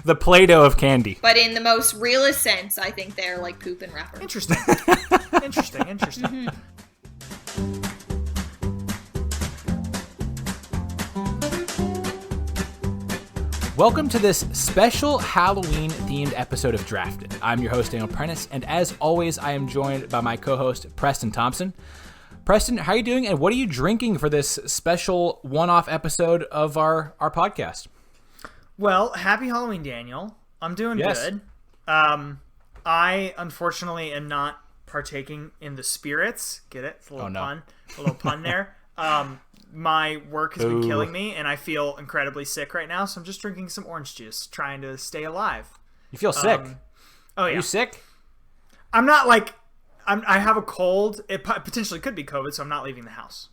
The Play-Doh of candy. But in the most realist sense, I think they're like poop and wrapper. Interesting. Interesting. Mm-hmm. Welcome to this special Halloween-themed episode of Drafted. I'm your host, Daniel Prentice, and as always, I am joined by my co-host, Preston Thompson. Preston, how are you doing, and what are you drinking for this special one-off episode of our podcast? Well, happy Halloween, Daniel. I'm doing good. I, unfortunately, am not partaking in the spirits. Get it? It's a little pun. A little pun there. My work has been killing me, and I feel incredibly sick right now, so I'm just drinking some orange juice, trying to stay alive. You feel sick? Oh, yeah. Are you sick? I'm not like... I have a cold. It potentially could be COVID, so I'm not leaving the house.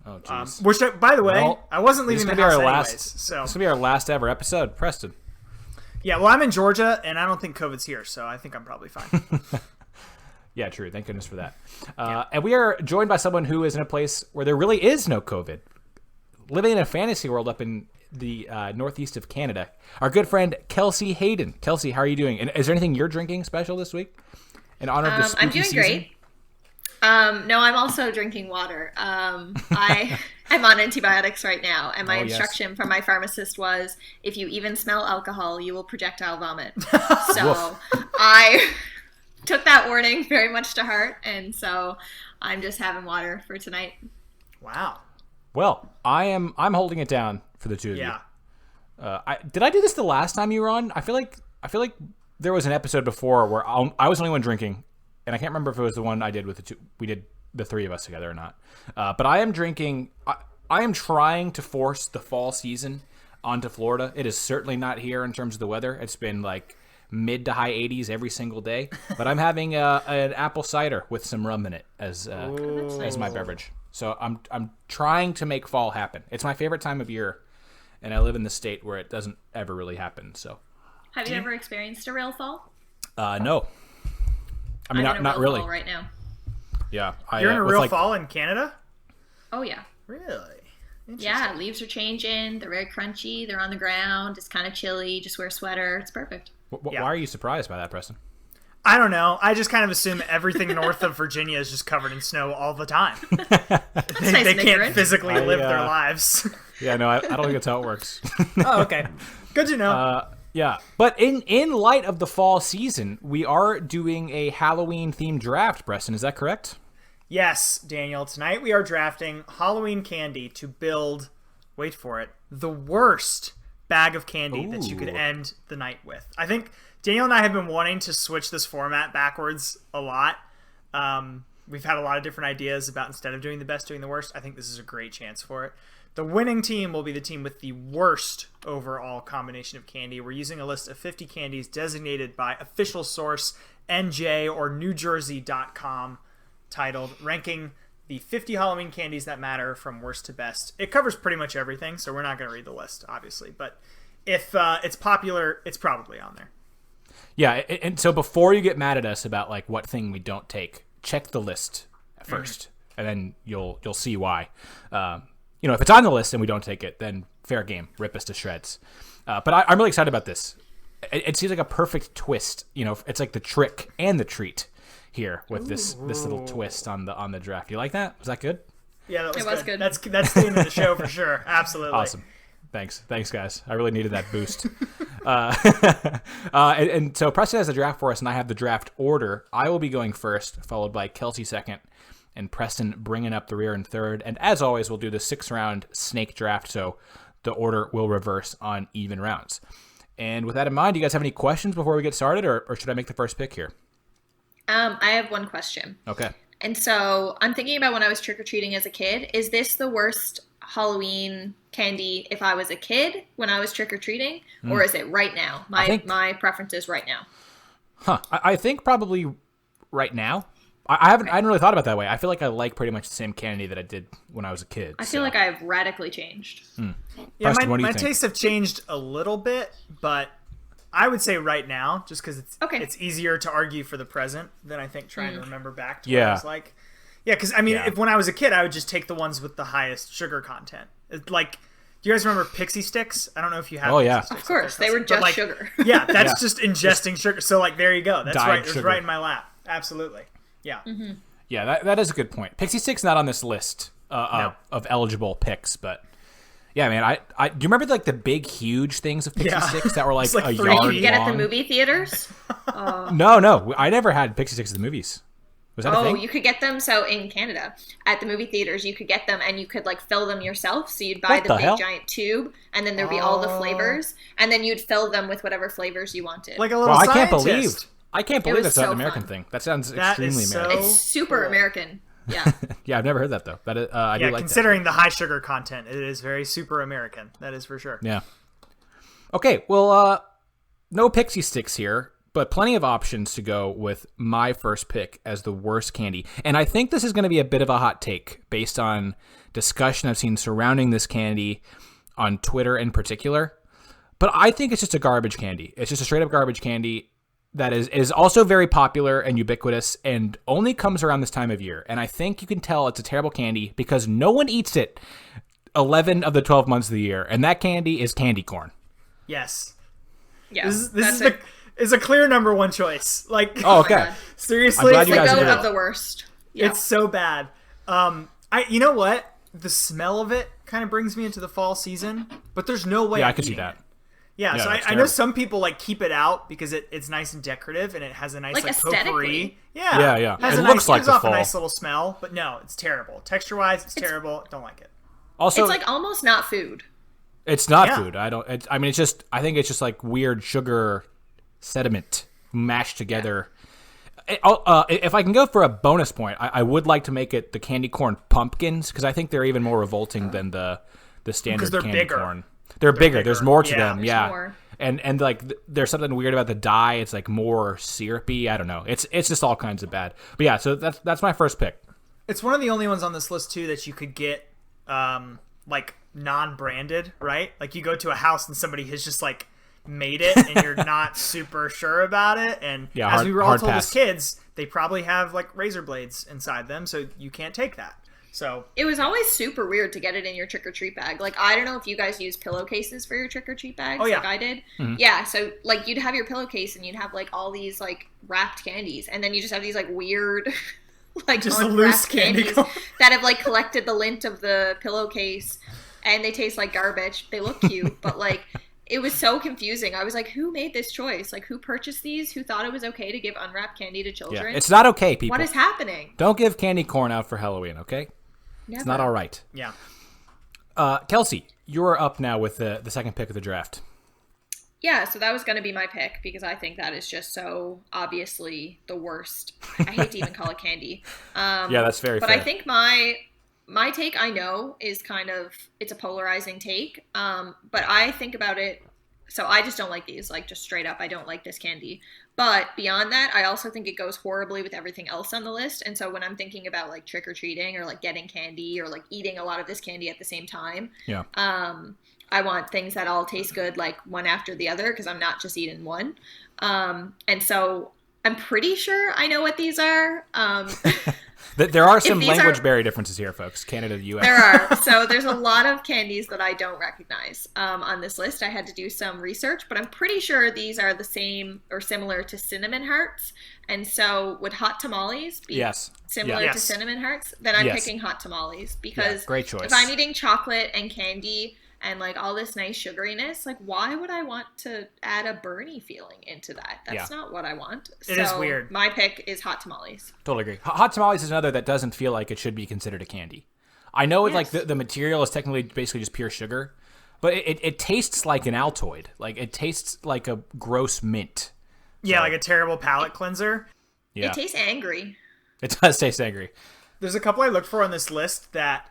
Oh, jeez. Which, by the way, I wasn't leaving the house anyways. So this will be our last ever episode, Preston. Yeah, well, I'm in Georgia, and I don't think COVID's here, so I think I'm probably fine. Yeah, true. Thank goodness for that. And we are joined by someone who is in a place where there really is no COVID. Living in a fantasy world up in the northeast of Canada. Our good friend, Kelsey Hayden. Kelsey, how are you doing? And is there anything you're drinking special this week? In honor of the spooky I'm doing season? great. No, I'm also drinking water. I'm on antibiotics right now, and my instruction from my pharmacist was, if you even smell alcohol, you will projectile vomit. So I took that warning very much to heart, and so I'm just having water for tonight. Wow. Well, I'm holding it down for the two of you. Did I do this the last time you were on? I feel like there was an episode before where I was the only one drinking, and I can't remember if it was the one I did with the two. We did the three of us together or not. But I am drinking. I am trying to force the fall season onto Florida. It is certainly not here in terms of the weather. It's been like mid to high 80s every single day. But I'm having an apple cider with some rum in it as my beverage. So I'm trying to make fall happen. It's my favorite time of year, and I live in the state where it doesn't ever really happen. So. Have you ever experienced a real fall? No. I mean, I'm not in a real really. fall right now. Yeah, you're in a real fall in Canada? Oh yeah. Really? Yeah, leaves are changing. They're very crunchy. They're on the ground. It's kind of chilly. Just wear a sweater. It's perfect. Why are you surprised by that, Preston? I don't know. I just kind of assume everything north of Virginia is just covered in snow all the time. They can't physically live their lives. Yeah, no, I don't think that's how it works. Oh, okay. Good to know. Yeah, but in light of the fall season, we are doing a Halloween-themed draft, Preston. Is that correct? Yes, Daniel. Tonight we are drafting Halloween candy to build, wait for it, the worst bag of candy that you could end the night with. I think Daniel and I have been wanting to switch this format backwards a lot. We've had a lot of different ideas about, instead of doing the best, doing the worst. I think this is a great chance for it. The winning team will be the team with the worst overall combination of candy. We're using a list of 50 candies designated by official source NJ or NewJersey.com, titled Ranking the 50 Halloween Candies That Matter from Worst to Best. It covers pretty much everything, so we're not going to read the list, obviously. But if it's popular, it's probably on there. Yeah, and so before you get mad at us about like what thing we don't take, check the list first, and then you'll see why. If it's on the list and we don't take it, then fair game, rip us to shreds. But I'm really excited about this. It seems like a perfect twist. It's like the trick and the treat here with this little twist on the draft. You like that? Was that good? Yeah, that was good. That's the end of the show for sure. Absolutely. Awesome. Thanks, guys. I really needed that boost. And so Preston has the draft for us, and I have the draft order. I will be going first, followed by Kelsey second, and Preston bringing up the rear in third. And as always, we'll do the 6-round snake draft, so the order will reverse on even rounds. And with that in mind, do you guys have any questions before we get started, or should I make the first pick here? I have one question. Okay. And so I'm thinking about when I was trick-or-treating as a kid. Is this the worst Halloween candy if I was a kid when I was trick-or-treating, or is it right now? My preference is right now. I think probably right now. I hadn't really thought about it that way. I feel like I like pretty much the same candy that I did when I was a kid. I feel like I've radically changed. Yeah, Preston, my tastes have changed a little bit, but I would say right now, just because it's easier to argue for the present than I think trying to remember back to what I was like. Yeah, because if when I was a kid, I would just take the ones with the highest sugar content. It's like Do you guys remember Pixie Sticks? I don't know if you have. Oh, yeah. Of course, they were just sugar. Yeah, that's just ingesting sugar. So like, there you go. That's Dyed right. It's sugar. right in my lap. Absolutely. Yeah. Mm-hmm. Yeah, that is a good point. Pixie Stick's not on this list No. of eligible picks, but yeah, man. I do you remember like the big, huge things of Pixie Sticks that were like, like a 3 yard feet. You get at the long? movie theaters? No, I never had Pixie Sticks at the movies. Was that a thing? You could get them. So in Canada, at the movie theaters, you could get them, and you could like fill them yourself. So you'd buy What the the big hell? giant tube, and then there'd be all the flavors, and then you'd fill them with whatever flavors you wanted. Like a little Well, scientist. I can't believe was that's so an American fun. thing. That sounds That extremely is so- American. It's super cool. American. Yeah. Yeah, I've never heard that though. I do like considering the high sugar content, it is very super American. That is for sure. that. Yeah. Okay, well, no Pixie Sticks here, but plenty of options to go with my first pick as the worst candy. And I think this is going to be a bit of a hot take based on discussion I've seen surrounding this candy on Twitter in particular. But I think it's just a garbage candy. It's just a straight up garbage candy that is also very popular and ubiquitous and only comes around this time of year. And I think you can tell it's a terrible candy because no one eats it 11 of the 12 months of the year. And that candy is candy corn. Yes. Yeah. This is a clear number one choice. Like, Oh, my okay. God. seriously, I'm glad you The guys goat agree. of the worst. Yeah. it's so bad. You know what? The smell of it kind of brings me into the fall season, but there's no way. Yeah, I I'm could see eating that. it. Yeah, Yeah, so that's I know terrible. some people like keep it out because it's nice and decorative and it has a nice Like, like aesthetically. potpourri. Yeah, Yeah. Has It a looks nice, like gives the off fall. a nice little smell, but no, it's terrible. Texture wise, it's terrible. Don't like it. Also, It's like almost not food. it's not Yeah. food. I think it's just like weird sugar sediment mashed together. If I can go for a bonus point, I would like to make it the candy corn pumpkins because I think they're even more revolting than the standard they're candy bigger. corn. They're bigger. There's bigger. more to Yeah. them. There's Yeah. more. And like there's something weird about the dye. It's like more syrupy. I don't know. It's just all kinds of bad. But yeah, so that's my first pick. It's one of the only ones on this list too that you could get like non-branded, right? Like you go to a house and somebody has just like made it and you're not super sure about it. And Yeah, as we were all hard told pass. as kids, they probably have like razor blades inside them, so you can't take that. So It was always super weird to get it in your trick-or-treat bag. Like, I don't know if you guys use pillowcases for your trick-or-treat bags. Oh, yeah. Like I did. Mm-hmm. Yeah, so, like, you'd have your pillowcase and you'd have, like, all these, like, wrapped candies. And then you just have these, like, weird, like, Just unwrapped loose candy candies corn. that have, like, collected the lint of the pillowcase. And they taste like garbage. They look cute, but, like, it was so confusing. I was like, who made this choice? Like, who purchased these? Who thought it was okay to give unwrapped candy to Yeah, children? it's not okay, people. What is happening? Don't give candy corn out for Halloween, okay? It's not all right. yeah. Kelsey, you're up now with the second pick of the draft. Yeah, so that was going to be my pick because I think that is just so obviously the worst. I hate to even call it candy. Yeah, that's very But fair. I think my take, I know, is kind of, it's a polarizing take. But I think about it, so I just don't like these, like just straight up, I don't like this candy. But beyond that, I also think it goes horribly with everything else on the list. And so when I'm thinking about like trick-or-treating or like getting candy or like eating a lot of this candy at the same time, Yeah. I want things that all taste good, like one after the other, because I'm not just eating one. And so I'm pretty sure I know what these are. There are some these language are- barrier differences here, folks. Canada, the U.S. There are. So there's a lot of candies that I don't recognize on this list. I had to do some research, but I'm pretty sure these are the same or similar to cinnamon hearts. And so would hot tamales be Yes. similar Yeah. to cinnamon hearts? Then I'm Yes. picking hot tamales because great choice. if I'm eating chocolate and candy and like all this nice sugariness, like why would I want to add a Bernie feeling into that? That's not what I want. It is weird. My pick is hot tamales. Totally agree. Hot tamales is another that doesn't feel like it should be considered a candy. I know it's like Yes. the material is technically basically just pure sugar, but it tastes like an Altoid. Like it tastes like a gross mint. Yeah, like a terrible palate cleanser. Yeah, It tastes angry. it does taste angry. There's a couple I looked for on this list that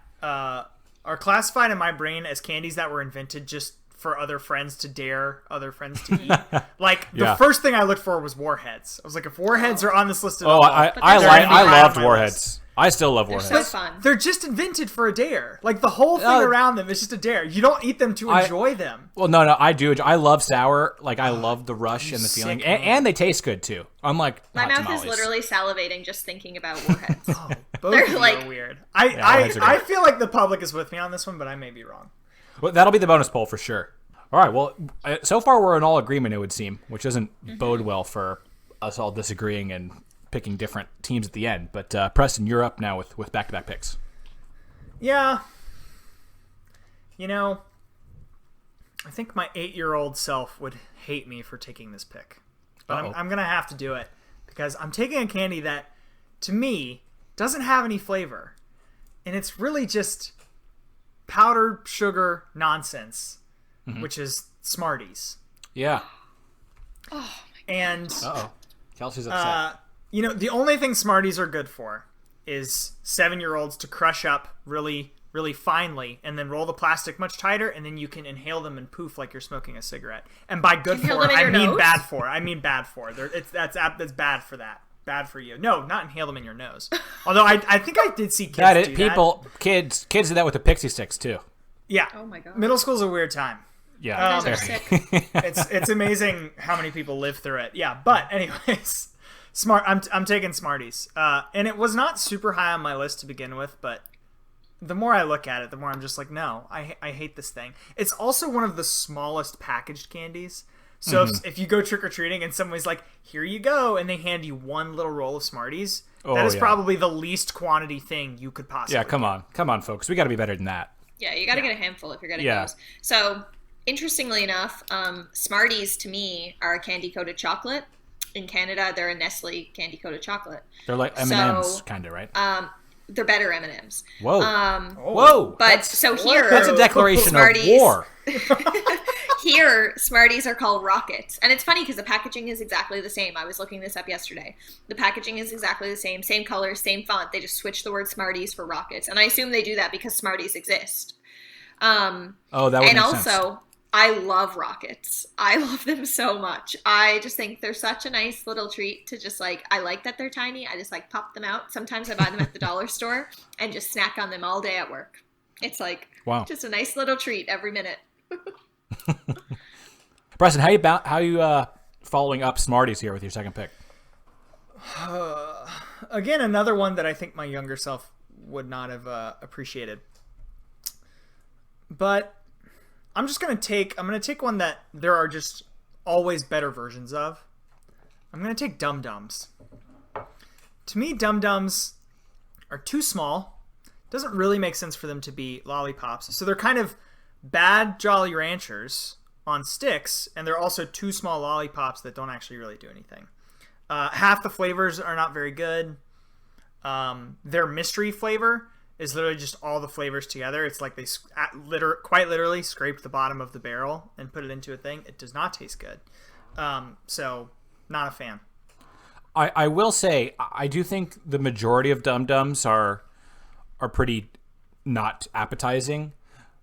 are classified in my brain as candies that were invented just for other friends to dare other friends to eat. Like the Yeah. first thing I looked for was warheads. I was like, if warheads are on this list at Oh, all, I they're loved very high on my warheads. list. I still love They're warheads. so fun. they're just invented for a dare. Like the whole thing around them is just a dare. You don't eat them to enjoy them. Well, no, I do. I love sour. Like I love the rush and the sick feeling, man. and they taste good too. Unlike My hot mouth tamales. is literally salivating just thinking about warheads. Both They're of you like- are weird. warheads are I great. feel like the public is with me on this one, but I may be wrong. Well, that'll be the bonus poll for sure. All right. Well, so far we're in all agreement, it would seem, which doesn't bode well for us all disagreeing and picking different teams at the end. But Preston, you're up now with back-to-back picks. Yeah. I think my 8-year-old self would hate me for taking this pick. But I'm going to have to do it because I'm taking a candy that, to me, doesn't have any flavor. And it's really just powdered sugar nonsense, which is Smarties. Yeah. Oh, my God. And Kelsey's upset. The only thing Smarties are good for is 7-year-olds to crush up really, really finely and then roll the plastic much tighter, and then you can inhale them and poof like you're smoking a cigarette. And by good for, I mean bad for. I mean bad for. That's bad for that. Bad for you. No, not inhale them in your nose. Although I think I did see kids do that. Kids do that with the pixie sticks too. Yeah. Oh my God. Middle school's a weird time. Yeah. They're sick. It's amazing how many people live through it. Yeah, but anyways, I'm taking Smarties. And it was not super high on my list to begin with, but the more I look at it, the more I'm just like, no, I hate this thing. It's also one of the smallest packaged candies. So if you go trick-or-treating and somebody's like, here you go, and they hand you one little roll of Smarties, that is probably the least quantity thing you could possibly get. Come on, folks. We got to be better than that. Yeah, you got to get a handful if you're getting those. So, interestingly enough, Smarties, to me, are a candy-coated chocolate. In Canada, they're a Nestle candy-coated chocolate. They're like M&Ms, kind of, right? They're better M&Ms. Whoa. Whoa. But here... That's a declaration of war. Here, Smarties are called Rockets. And it's funny because the packaging is exactly the same. I was looking this up yesterday. The packaging is exactly the same color, same font. They just switched the word Smarties for Rockets. And I assume they do that because Smarties exist. That would make sense. And also, I love Rockets. I love them so much. I just think they're such a nice little treat to just I like that they're tiny. I just pop them out. Sometimes I buy them at the dollar store and just snack on them all day at work. It's just a nice little treat every minute. Preston, how you following up Smarties here with your second pick? Again, another one that I think my younger self would not have appreciated. But I'm going to take one that there are just always better versions of. I'm going to take Dum Dums. To me, Dum Dums are too small. Doesn't really make sense for them to be lollipops. So they're kind of bad Jolly Ranchers on sticks, and they're also too small lollipops that don't actually really do anything. Half the flavors are not very good. Their mystery flavor is literally just all the flavors together. It's like they quite literally scraped the bottom of the barrel and put it into a thing. It does not taste good. So, not a fan. I will say, I do think the majority of Dum Dums are pretty not appetizing.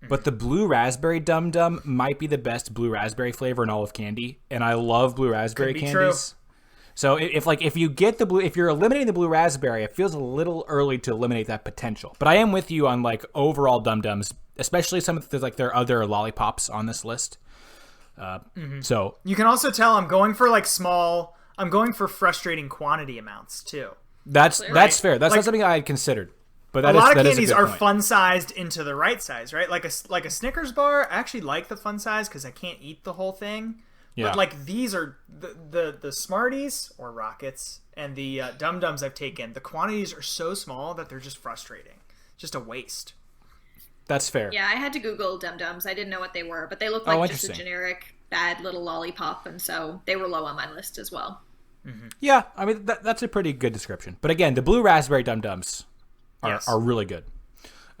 But the blue raspberry Dum Dum might be the best blue raspberry flavor in all of candy, and I love blue raspberry candies. True. So if you're eliminating the blue raspberry, it feels a little early to eliminate that potential. But I am with you on overall Dum Dums, especially some of their other lollipops on this list. So you can also tell I'm going for small. I'm going for frustrating quantity amounts too. That's fair. That's not something I had considered. But a lot of candies are fun sized into the right size, right? Like a Snickers bar. I actually like the fun size because I can't eat the whole thing. Yeah. But these are the Smarties or Rockets and the Dum Dums I've taken. The quantities are so small that they're just frustrating, just a waste. That's fair. Yeah, I had to Google Dum Dums. I didn't know what they were, but they look like just a generic bad little lollipop, and so they were low on my list as well. Mm-hmm. Yeah, I mean that's a pretty good description. But again, the blue raspberry Dum Dums are really good.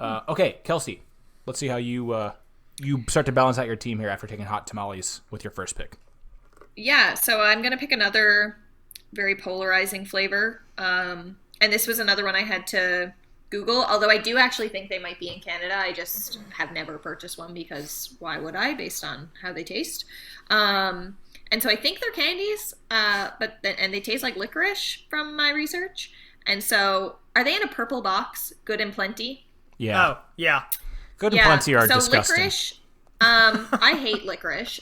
Okay, Kelsey, let's see how you start to balance out your team here after taking hot tamales with your first pick. Yeah, so I'm going to pick another very polarizing flavor. And this was another one I had to Google, although I do actually think they might be in Canada. I just have never purchased one because why would I, based on how they taste? And so I think they're candies, and they taste like licorice from my research. And so are they in a purple box, Good and Plenty? Yeah. Oh, yeah. Good and Plenty are disgusting. Licorice, I hate licorice.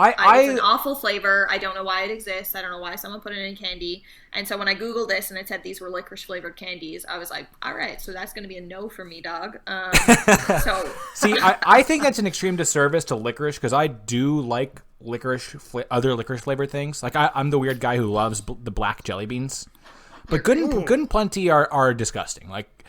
It's an awful flavor. I don't know why it exists. I don't know why someone put it in candy. And so when I Googled this and it said these were licorice flavored candies, I was like, all right, so that's going to be a no for me, dog. See, I think that's an extreme disservice to licorice because I do like other licorice flavored things. Like I'm the weird guy who loves the black jelly beans. But Good and Plenty are disgusting. Like,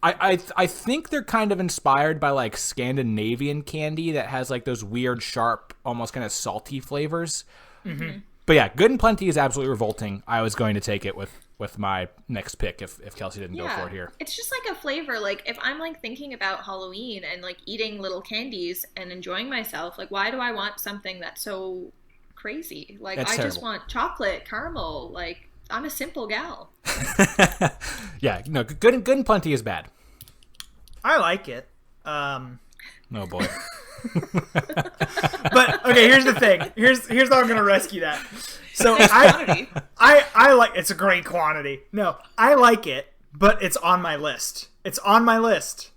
I think they're kind of inspired by like Scandinavian candy that has like those weird, sharp, almost kind of salty flavors. Mm-hmm. But yeah, Good and Plenty is absolutely revolting. I was going to take it with my next pick if Kelsey didn't go for it here. It's just like a flavor. Like if I'm like thinking about Halloween and like eating little candies and enjoying myself, like why do I want something that's so crazy? Like I just want chocolate, caramel, like. I'm a simple gal. Yeah, no, Good and Plenty is bad. I like it. Oh boy. But okay, here's the thing. Here's how I'm gonna rescue that. So I like it's a great quantity. No, I like it, but it's on my list. It's on my list.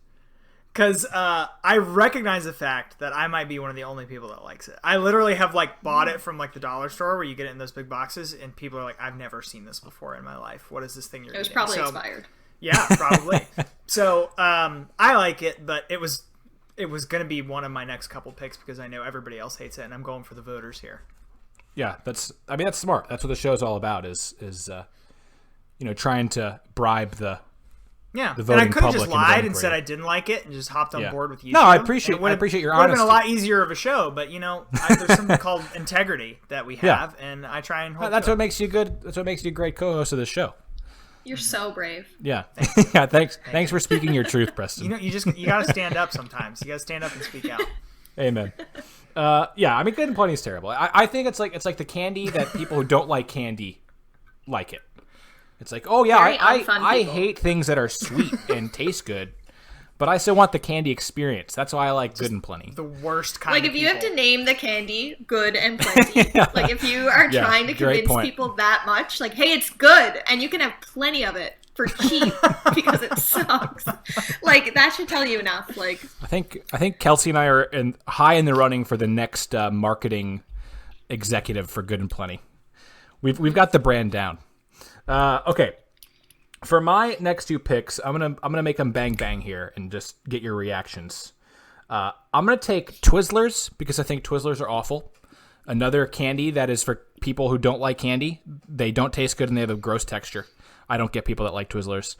Because I recognize the fact that I might be one of the only people that likes it. I literally have like bought it from like the dollar store where you get it in those big boxes, and people are like, "I've never seen this before in my life. What is this thing you're eating?" It was probably expired. Yeah, probably. So I like it, but it was going to be one of my next couple picks because I know everybody else hates it, and I'm going for the voters here. Yeah, that's smart. That's what the show's all about. Is trying to bribe the. Yeah, and I could have just lied and said I didn't like it and just hopped on board with YouTube. No, I appreciate your honesty. It would have been a lot easier of a show, but there's something called integrity that we have, and I try and hold. That's what makes you good. That's what makes you a great co-host of the show. You're so brave. Yeah, yeah. Thanks for speaking your truth, Preston. You got to stand up sometimes. You got to stand up and speak out. Amen. Yeah, I mean, Good and Plenty is terrible. I think it's like the candy that people who don't like candy like it. It's like, oh yeah, I hate things that are sweet and taste good, but I still want the candy experience. That's why I like Good and Plenty. The worst kind of people. Like if you have to name the candy, Good and Plenty. Yeah. Like if you are trying to convince people that much, like, hey, it's good, and you can have plenty of it for cheap because it sucks. Like that should tell you enough. Like I think Kelsey and I are high in the running for the next marketing executive for Good and Plenty. We've got the brand down. Okay, for my next two picks, I'm gonna make them bang bang here and just get your reactions. I'm gonna take Twizzlers because I think Twizzlers are awful. Another candy that is for people who don't like candy. They don't taste good and they have a gross texture. I don't get people that like Twizzlers.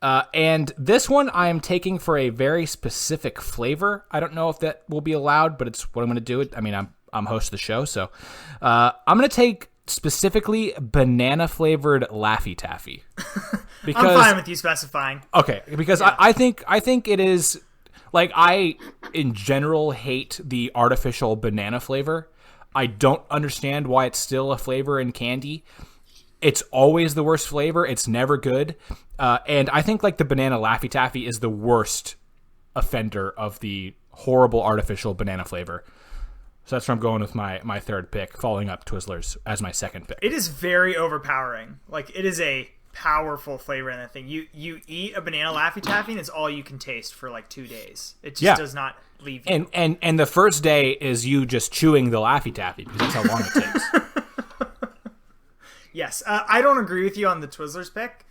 And this one I am taking for a very specific flavor. I don't know if that will be allowed, but it's what I'm gonna do. I mean, I'm host of the show, so I'm gonna take. Specifically, banana flavored Laffy Taffy. Because, I'm fine with you specifying. Okay, because yeah. I think it is like I in general hate the artificial banana flavor. I don't understand why it's still a flavor in candy. It's always the worst flavor. It's never good, and I think like the banana Laffy Taffy is the worst offender of the horrible artificial banana flavor. So that's where I'm going with my third pick, following up Twizzlers as my second pick. It is very overpowering. Like, it is a powerful flavor in that thing. You eat a banana Laffy Taffy, and it's all you can taste for, like, 2 days. It just does not leave you. And the first day is you just chewing the Laffy Taffy, because that's how long it takes. Yes. I don't agree with you on the Twizzlers pick.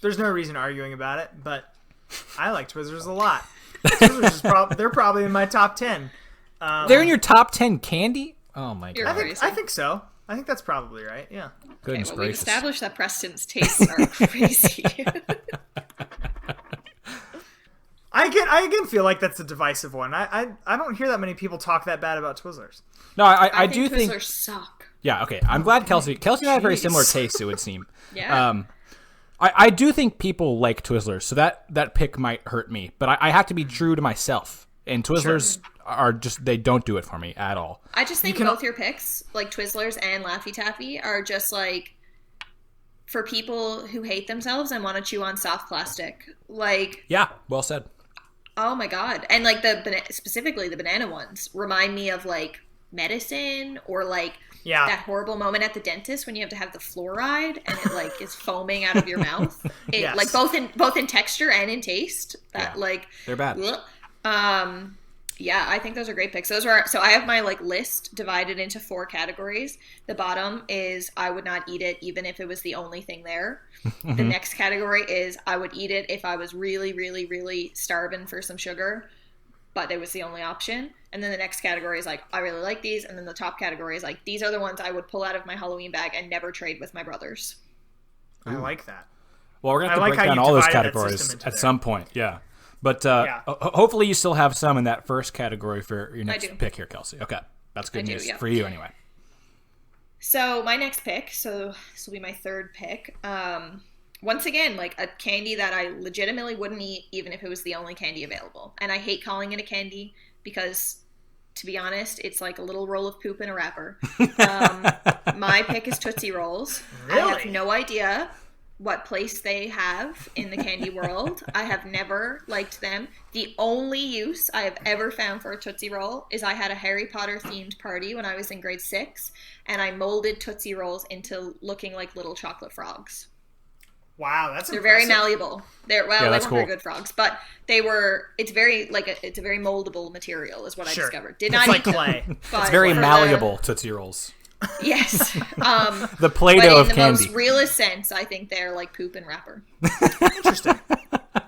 There's no reason arguing about it, but I like Twizzlers a lot. Twizzlers they're probably in my top 10. They're in your top 10 candy? Oh my god! I think so. I think that's probably right. Yeah. Goodness gracious. We've established that Preston's tastes are crazy. I again feel like that's a divisive one. I don't hear that many people talk that bad about Twizzlers. No, I do think Twizzlers suck. Yeah. Okay. I'm glad Kelsey and I have very similar tastes. It would seem. Yeah. I do think people like Twizzlers, so that pick might hurt me, but I have to be true to myself. And Twizzlers are just, they don't do it for me at all. I just think both your picks, like Twizzlers and Laffy Taffy, are just like for people who hate themselves and want to chew on soft plastic. Like, yeah, well said. Oh my god. And like specifically the banana ones remind me of like medicine or like that horrible moment at the dentist when you have to have the fluoride and it like is foaming out of your mouth. It like both in texture and in taste. That like they're bad. Yeah, I think those are great picks. So I have my list divided into 4 categories. The bottom is I would not eat it even if it was the only thing there. The next category is I would eat it if I was really, really, really starving for some sugar, but it was the only option. And then the next category is I really like these. And then the top category is these are the ones I would pull out of my Halloween bag and never trade with my brothers. I like that. Well, we're going to have to break down all those categories at some point. Yeah. But hopefully you still have some in that first category for your next pick here, Kelsey. Okay. That's good news for you anyway. So my next pick, so this will be my third pick. Once again, a candy that I legitimately wouldn't eat even if it was the only candy available. And I hate calling it a candy because, to be honest, it's like a little roll of poop in a wrapper. My pick is Tootsie Rolls. Really? I have no idea what place they have in the candy world. I have never liked them. The only use I have ever found for a Tootsie Roll is I had a Harry Potter themed party when I was in grade 6, and I molded Tootsie Rolls into looking like little chocolate frogs. Wow, that's They're impressive. Very malleable. They weren't cool. very good frogs, but they were. It's very it's a very moldable material, is what I discovered. Did not it's eat clay. It's very malleable Tootsie Rolls. Yes. The Play-Doh of candy. But in the most realist sense, I think they're like poop and wrapper.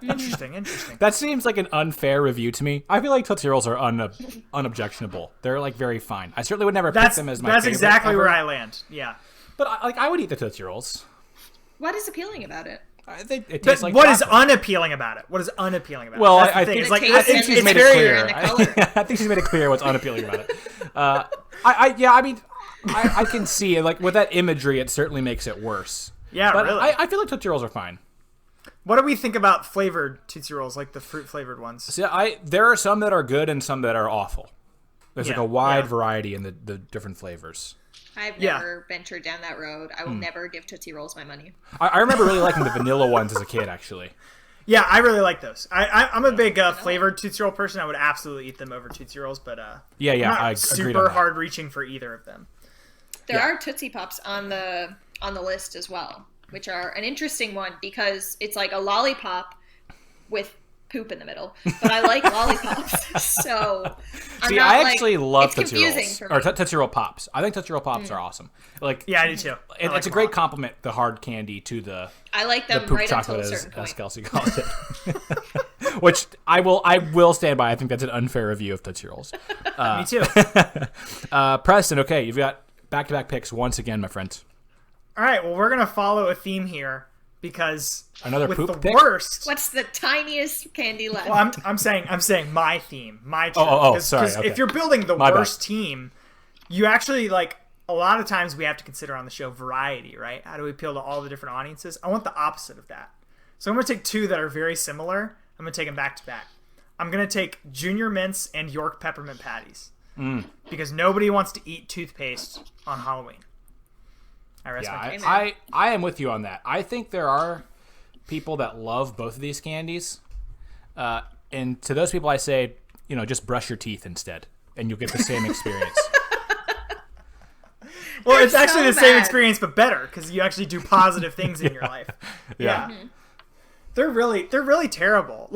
Interesting. That seems like an unfair review to me. I feel like Tootsie Rolls are unobjectionable. They're very fine. I certainly would never pick them as my favorite. That's exactly ever. where I land. Yeah. But I would eat the Tootsie Rolls. What is appealing about it? It tastes like what is unappealing about it? What is unappealing about it? Well, I think she's made it clear. I think she's made it clear what's unappealing about it. I can see it. With that imagery, it certainly makes it worse. Yeah, but really. I feel like Tootsie Rolls are fine. What do we think about flavored Tootsie Rolls, like the fruit-flavored ones? See, there are some that are good and some that are awful. There's a wide variety in the different flavors. I've never ventured down that road. I will never give Tootsie Rolls my money. I remember really liking the vanilla ones as a kid, actually. Yeah, I really like those. I'm a big flavored Tootsie Roll person. I would absolutely eat them over Tootsie Rolls, but I'm not super hard reaching for either of them. There are Tootsie Pops on the list as well, which are an interesting one because it's like a lollipop with poop in the middle. But I like lollipops, so I actually love Tootsie Rolls or Tootsie Roll Pops. I think Tootsie Roll Pops are awesome. I do too. It's a great compliment, the hard candy to the I like them the poop right chocolate, until a certain point. as Kelsey calls it. Which I will stand by. I think that's an unfair review of Tootsie Rolls. Me too. Preston, okay, you've got back-to-back picks once again, my friend. All right, well, we're gonna follow a theme here because another with poop the pick? worst. What's the tiniest candy left? Well, I'm saying my theme, my turn. Sorry. Okay. If you're building the worst team, you actually a lot of times we have to consider on the show variety, right? How do we appeal to all the different audiences? I want the opposite of that. So I'm going to take 2 that are very similar. I'm going to take them back to back. I'm going to take Junior Mints and York Peppermint Patties. Because nobody wants to eat toothpaste on Halloween. I rest my case. I am with you on that. I think there are people that love both of these candies. And to those people I say, just brush your teeth instead. And you'll get the same experience. Well, it's actually the same experience, but better, because you actually do positive things in your life. Yeah. Mm-hmm. They're really terrible.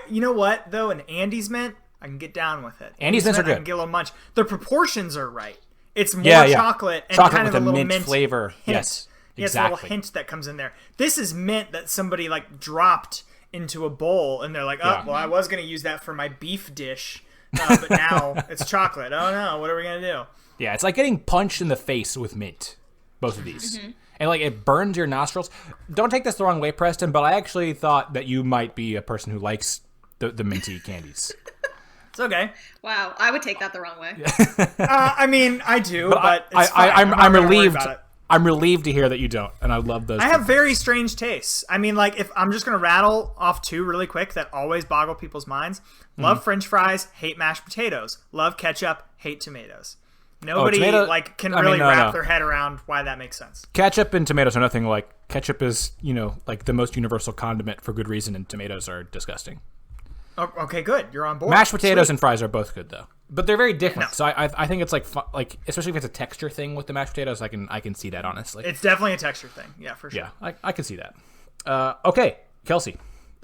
You know what, though? An Andes Mint, I can get down with it. Andes Mints are good. I can get a little munch. The proportions are right. It's more chocolate and kind of a little mint flavor. Hint. Yes, exactly. It's a little hint that comes in there. This is mint that somebody dropped into a bowl, and they're like, I was going to use that for my beef dish, but now it's chocolate. Oh, no, what are we going to do? Yeah, it's like getting punched in the face with mint, both of these. Mm-hmm. And it burns your nostrils. Don't take this the wrong way, Preston, but I actually thought that you might be a person who likes the minty candies. It's okay. Wow, I would take that the wrong way. I mean, I do, but it's fine. I'm relieved. I'm relieved to hear that you don't, and I love those. I have very strange tastes. I mean, if I'm just going to rattle off 2 really quick that always boggle people's minds. Love French fries, hate mashed potatoes. Love ketchup, hate tomatoes. Nobody can really wrap their head around why that makes sense. Ketchup and tomatoes are nothing like. Ketchup is, the most universal condiment for good reason, and tomatoes are disgusting. Oh, okay, good. You're on board. Mashed potatoes and fries are both good, though. But they're very different. No. So I think it's especially if it's a texture thing with the mashed potatoes, I can see that, honestly. It's definitely a texture thing. Yeah, for sure. Yeah, I can see that. Okay, Kelsey.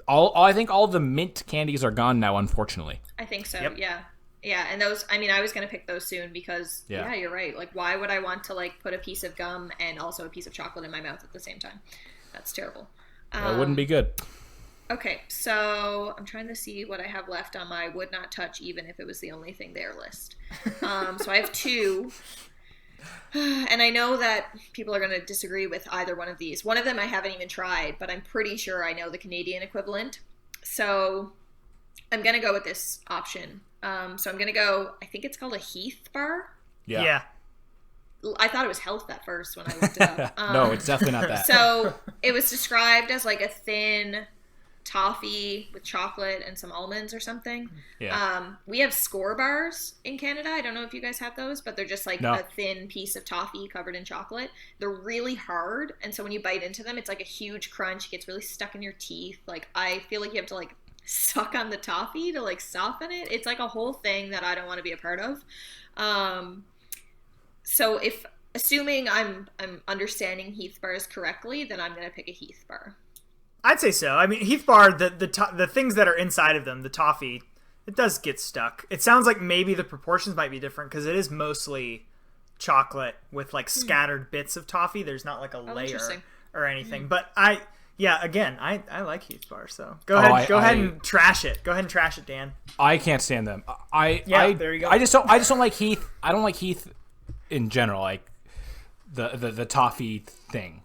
I think all the mint candies are gone now, unfortunately. I think so, yep. Yeah. Yeah, and those, I mean, I was going to pick those soon because, yeah, you're right. Like, why would I want to, like, put a piece of gum and also a piece of chocolate in my mouth at the same time? That's terrible. It wouldn't be good. Okay, so I'm trying to see what I have left on my would not touch even if it was the only thing there list. So I have 2. And I know that people are going to disagree with either one of these. One of them I haven't even tried, but I'm pretty sure I know the Canadian equivalent. So I'm going to go with this option. So I'm going to go, I think it's called a Heath bar. Yeah. I thought it was health at first when I looked it up. No, it's definitely not that. So it was described as like a thin toffee with chocolate and some almonds or something. Yeah. We have Score bars in Canada. I don't know if you guys have those, but they're just like a thin piece of toffee covered in chocolate. They're really hard, and so when you bite into them, it's like a huge crunch. It gets really stuck in your teeth. Like, I feel like you have to like suck on the toffee to like soften it. It's like a whole thing that I don't want to be a part of. So if assuming I'm understanding Heath bars correctly, then I'm going to pick a Heath bar. I'd say so. I mean, Heath bar, the things that are inside of them, the toffee, it does get stuck. It sounds like maybe the proportions might be different because it is mostly chocolate with like scattered bits of toffee. There's not like a layer or anything. But I like Heath bar. So go ahead and trash it. Go ahead and trash it, Dan. I can't stand them. There you go. I just don't like Heath. I don't like Heath in general. Like the toffee thing.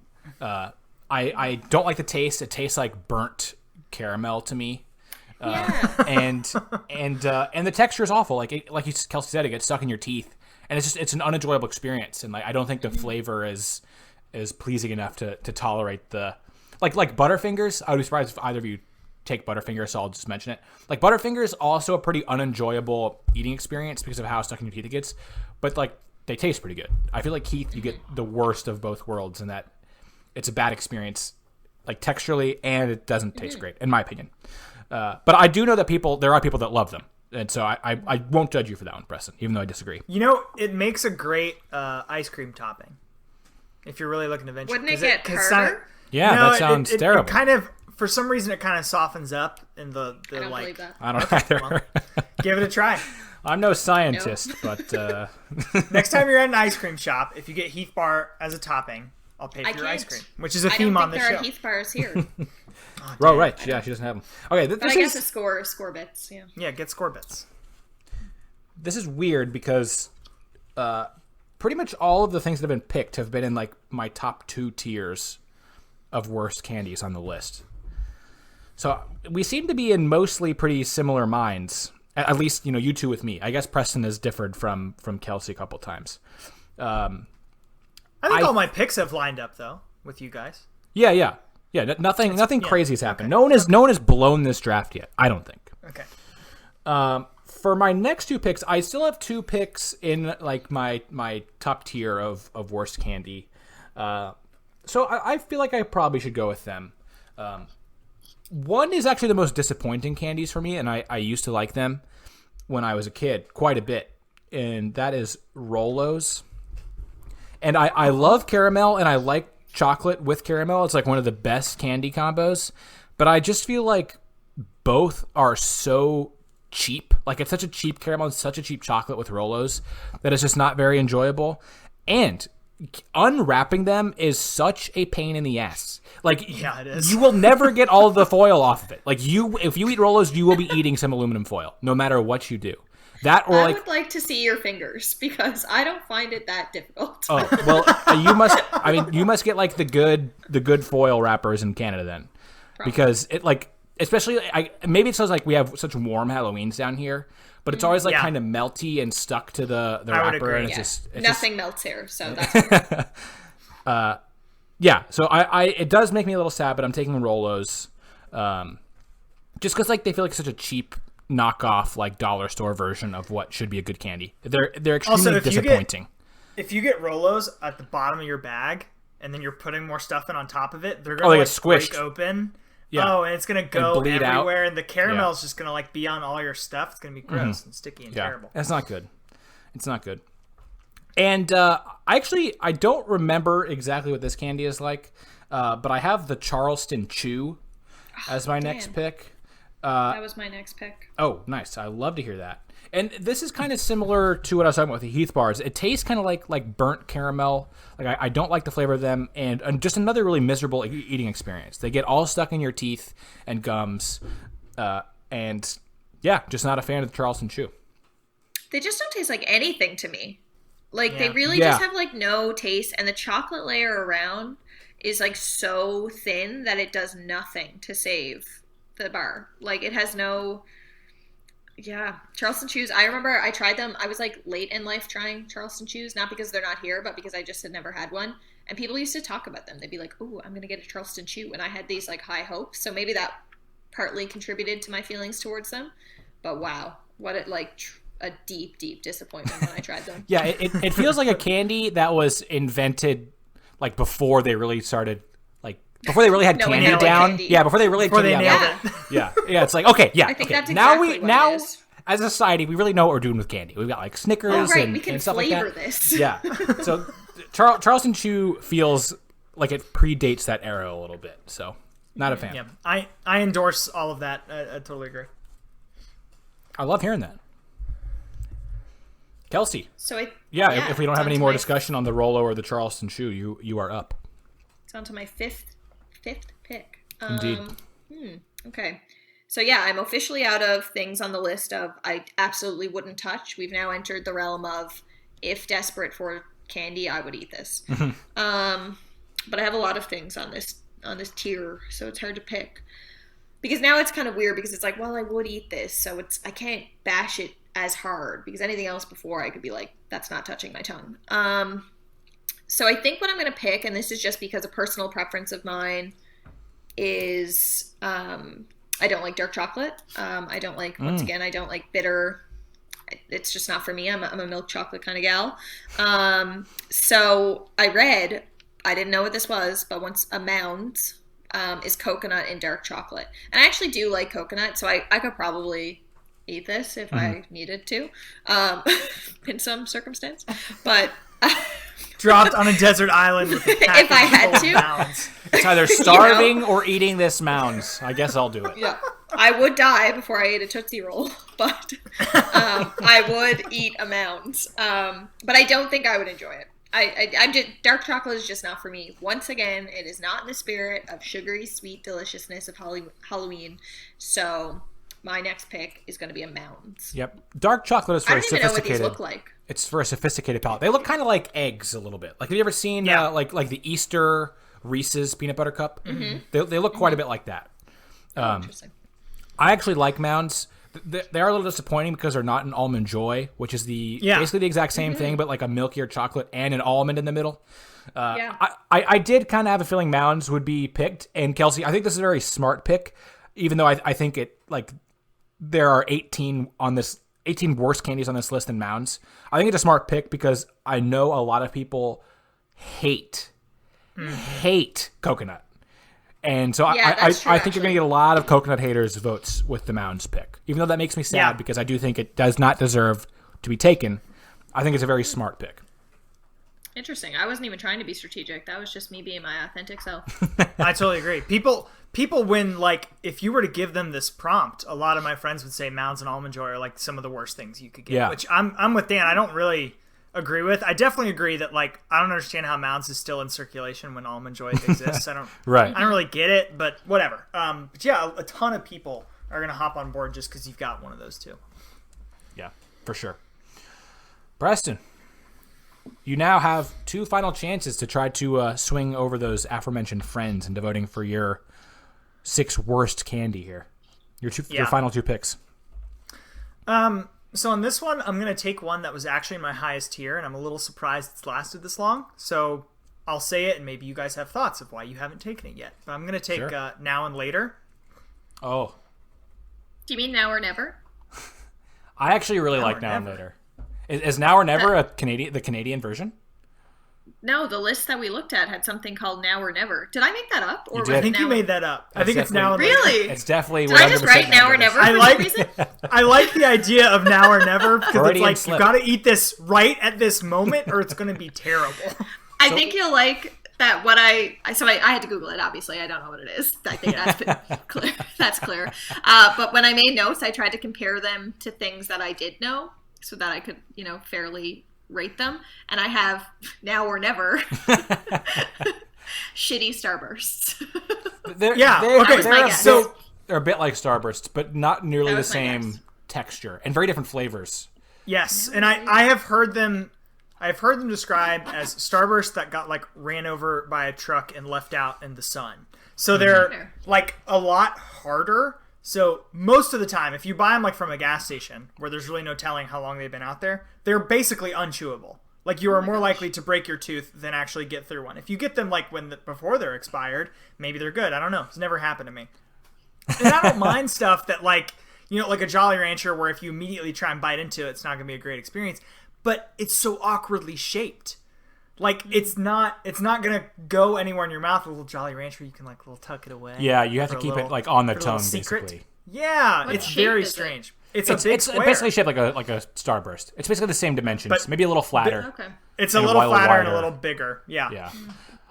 I don't like the taste. It tastes like burnt caramel to me. And the texture is awful. Like Kelsey said, it gets stuck in your teeth, and it's an unenjoyable experience. And like, I don't think the flavor is pleasing enough to tolerate the like Butterfingers. I would be surprised if either of you take Butterfingers, so I'll just mention it. Like, Butterfingers also a pretty unenjoyable eating experience because of how stuck in your teeth it gets, but like, they taste pretty good. I feel like Heath, you get the worst of both worlds in that it's a bad experience, like texturally, and it doesn't taste great, in my opinion. But I do know that there are people that love them, and so I won't judge you for that one, Preston, even though I disagree. You know, it makes a great ice cream topping if you're really looking to venture. Wouldn't it get harder? That sounds terrible. It kind of, for some reason, it kind of softens up in the I don't like. believe that. I don't either. Well, give it a try. I'm no scientist, but next time you're at an ice cream shop, if you get Heath bar as a topping, I'll pay for your ice cream, which is a theme on the show. I don't think there are Heath bars here. Right. Yeah, she doesn't have them. Okay, but I guess a score bits. Yeah. Yeah, get score bits. This is weird because pretty much all of the things that have been picked have been in like my top 2 tiers of worst candies on the list. So we seem to be in mostly pretty similar minds. At least, you two with me. I guess Preston has differed from Kelsey a couple times. I think all my picks have lined up though with you guys. Yeah. Nothing crazy has happened. Okay. No one has blown this draft yet. I don't think. Okay. For my next 2 picks, I still have 2 picks in like my top tier of worst candy. So I feel like I probably should go with them. One is actually the most disappointing candies for me, and I used to like them when I was a kid quite a bit, and that is Rolos. And I love caramel, and I like chocolate with caramel. It's like one of the best candy combos, but I just feel like both are so cheap. Like, it's such a cheap caramel and such a cheap chocolate with Rolos that it's just not very enjoyable. And unwrapping them is such a pain in the ass. Like, yeah, it is. You will never get all of the foil off of it. Like, if you eat Rolos, you will be eating some aluminum foil, no matter what you do. That or I would like to see your fingers because I don't find it that difficult. Oh well, you must. I mean, you must get like the good foil wrappers in Canada then, probably. Because it like especially maybe it's like we have such warm Halloweens down here. But it's always like kind of melty and stuck to the wrapper, and it's nothing melts here, so that's yeah. So it does make me a little sad, but I'm taking Rolos, just because like they feel like such a cheap knockoff, like dollar store version of what should be a good candy. They're extremely disappointing. If you get Rolos at the bottom of your bag, and then you're putting more stuff in on top of it, they're gonna get squished break open. Yeah. Oh, and it's going to go everywhere, and the caramel's just going to like be on all your stuff. It's going to be gross and sticky and terrible. That's not good. It's not good. And I don't remember exactly what this candy is like, but I have the Charleston Chew as my next pick. That was my next pick. Oh, nice. I love to hear that. And this is kind of similar to what I was talking about with the Heath bars. It tastes kind of like burnt caramel. Like I don't like the flavor of them, and just another really miserable eating experience. They get all stuck in your teeth and gums, and yeah, just not a fan of the Charleston Chew. They just don't taste like anything to me. Like they really just have like no taste, and the chocolate layer around is like so thin that it does nothing to save the bar. Like it has no. Yeah, Charleston Chews. I remember I tried them. I was like late in life trying Charleston Chews, not because they're not here, but because I just had never had one. And people used to talk about them. They'd be like, "Oh, I'm going to get a Charleston Chew," and I had these like high hopes. So maybe that partly contributed to my feelings towards them. But wow, what it like a deep, deep disappointment when I tried them. Yeah, it feels like a candy that was invented like before they really started. Before they really had candy down. Candy. Yeah, before they really had candy down. Yeah, it's like, okay, yeah. I think okay. that's exactly now as a society, we really know what we're doing with candy. We've got like Snickers we can and stuff flavor like that. This. Yeah. So Charleston Chew feels like it predates that era a little bit. So not a fan. Yeah, I endorse all of that. I totally agree. I love hearing that. Kelsey. So if we don't have any more discussion on the Rolo or the Charleston Chew, you are up. It's on to my fifth pick. Indeed. Okay. So yeah, I'm officially out of things on the list of I absolutely wouldn't touch. We've now entered the realm of if desperate for candy, I would eat this. But I have a lot of things on this tier, so it's hard to pick. Because now it's kind of weird because it's like, well, I would eat this, so I can't bash it as hard because anything else before I could be like, that's not touching my tongue. So I think what I'm going to pick, and this is just because a personal preference of mine, is I don't like dark chocolate. I don't like, once again, I don't like bitter. It's just not for me. I'm a milk chocolate kind of gal. So I read, I didn't know what this was, but once a Mounds is coconut and dark chocolate. And I actually do like coconut, so I could probably eat this if I needed to in some circumstance. But... dropped on a desert island with a pack if I had to. Mounds. It's either starving or eating this Mounds. I guess I'll do it. Yeah, I would die before I ate a Tootsie Roll, but I would eat a Mounds. But I don't think I would enjoy it. I'm just, dark chocolate is just not for me. Once again, it is not in the spirit of sugary, sweet deliciousness of Halloween. So my next pick is going to be a Mounds. Yep, dark chocolate is for I don't even know what these look like. It's for a sophisticated palate. They look kind of like eggs a little bit. Like, have you ever seen like the Easter Reese's peanut butter cup? Mm-hmm. They look quite a bit like that. Interesting. I actually like Mounds. They are a little disappointing because they're not an Almond Joy, which is basically the exact same thing, but like a milkier chocolate and an almond in the middle. I did kind of have a feeling Mounds would be picked. And Kelsey, I think this is a very smart pick, even though I think it like there are 18 worst candies on this list than Mounds. I think it's a smart pick because I know a lot of people hate coconut. And so I think you're going to get a lot of coconut haters votes with the Mounds pick. Even though that makes me sad because I do think it does not deserve to be taken. I think it's a very smart pick. Interesting. I wasn't even trying to be strategic. That was just me being my authentic self. I totally agree. People when, like, if you were to give them this prompt, a lot of my friends would say Mounds and Almond Joy are like some of the worst things you could get, which I'm with Dan. I don't really agree with. I definitely agree that, like, I don't understand how Mounds is still in circulation when Almond Joy exists. I don't really get it, but whatever. But yeah, a ton of people are going to hop on board just because you've got one of those two. Yeah, for sure. Preston, you now have two final chances to try to swing over those aforementioned friends and devoting for your 6 worst candy here. Your final 2 picks. So on this one, I'm going to take one that was actually my highest tier, and I'm a little surprised it's lasted this long. So I'll say it, and maybe you guys have thoughts of why you haven't taken it yet. But I'm going to take Now and Later. Oh. Do you mean Now or Never? I actually really like Now and Later. Is Now or Never the Canadian version? No, the list that we looked at had something called Now or Never. Did I make that up? Or I think you made that up. I think it's Now and Later. Really? It's definitely. Did I just write Now or Never for some reason? I like the idea of Now or Never because it's like you got to eat this right at this moment, or it's going to be terrible. I think you'll like that what I had to Google it. Obviously, I don't know what it is. I think that's clear. That's clear. But when I made notes, I tried to compare them to things that I did know, so that I could, fairly rate them. And I have now or never shitty Starbursts. They're a bit like Starbursts, but not nearly the same texture and very different flavors. Yes, and I have heard them. I've heard them described as Starbursts that got like ran over by a truck and left out in the sun. So they're like a lot harder. So most of the time, if you buy them like from a gas station where there's really no telling how long they've been out there, they're basically unchewable. Like you are more likely to break your tooth than actually get through one. If you get them like before they're expired, maybe they're good. I don't know. It's never happened to me. And I don't mind stuff that like a Jolly Rancher where if you immediately try and bite into it, it's not going to be a great experience. But it's so awkwardly shaped. Like it's not gonna go anywhere in your mouth. A little Jolly Rancher, you can like little tuck it away. Yeah, you have to keep it like on the tongue, basically. Yeah, it's very strange. It's basically shaped like a Starburst. It's basically the same dimensions, but maybe a little flatter. Okay. It's a little flatter and a little bigger. Yeah.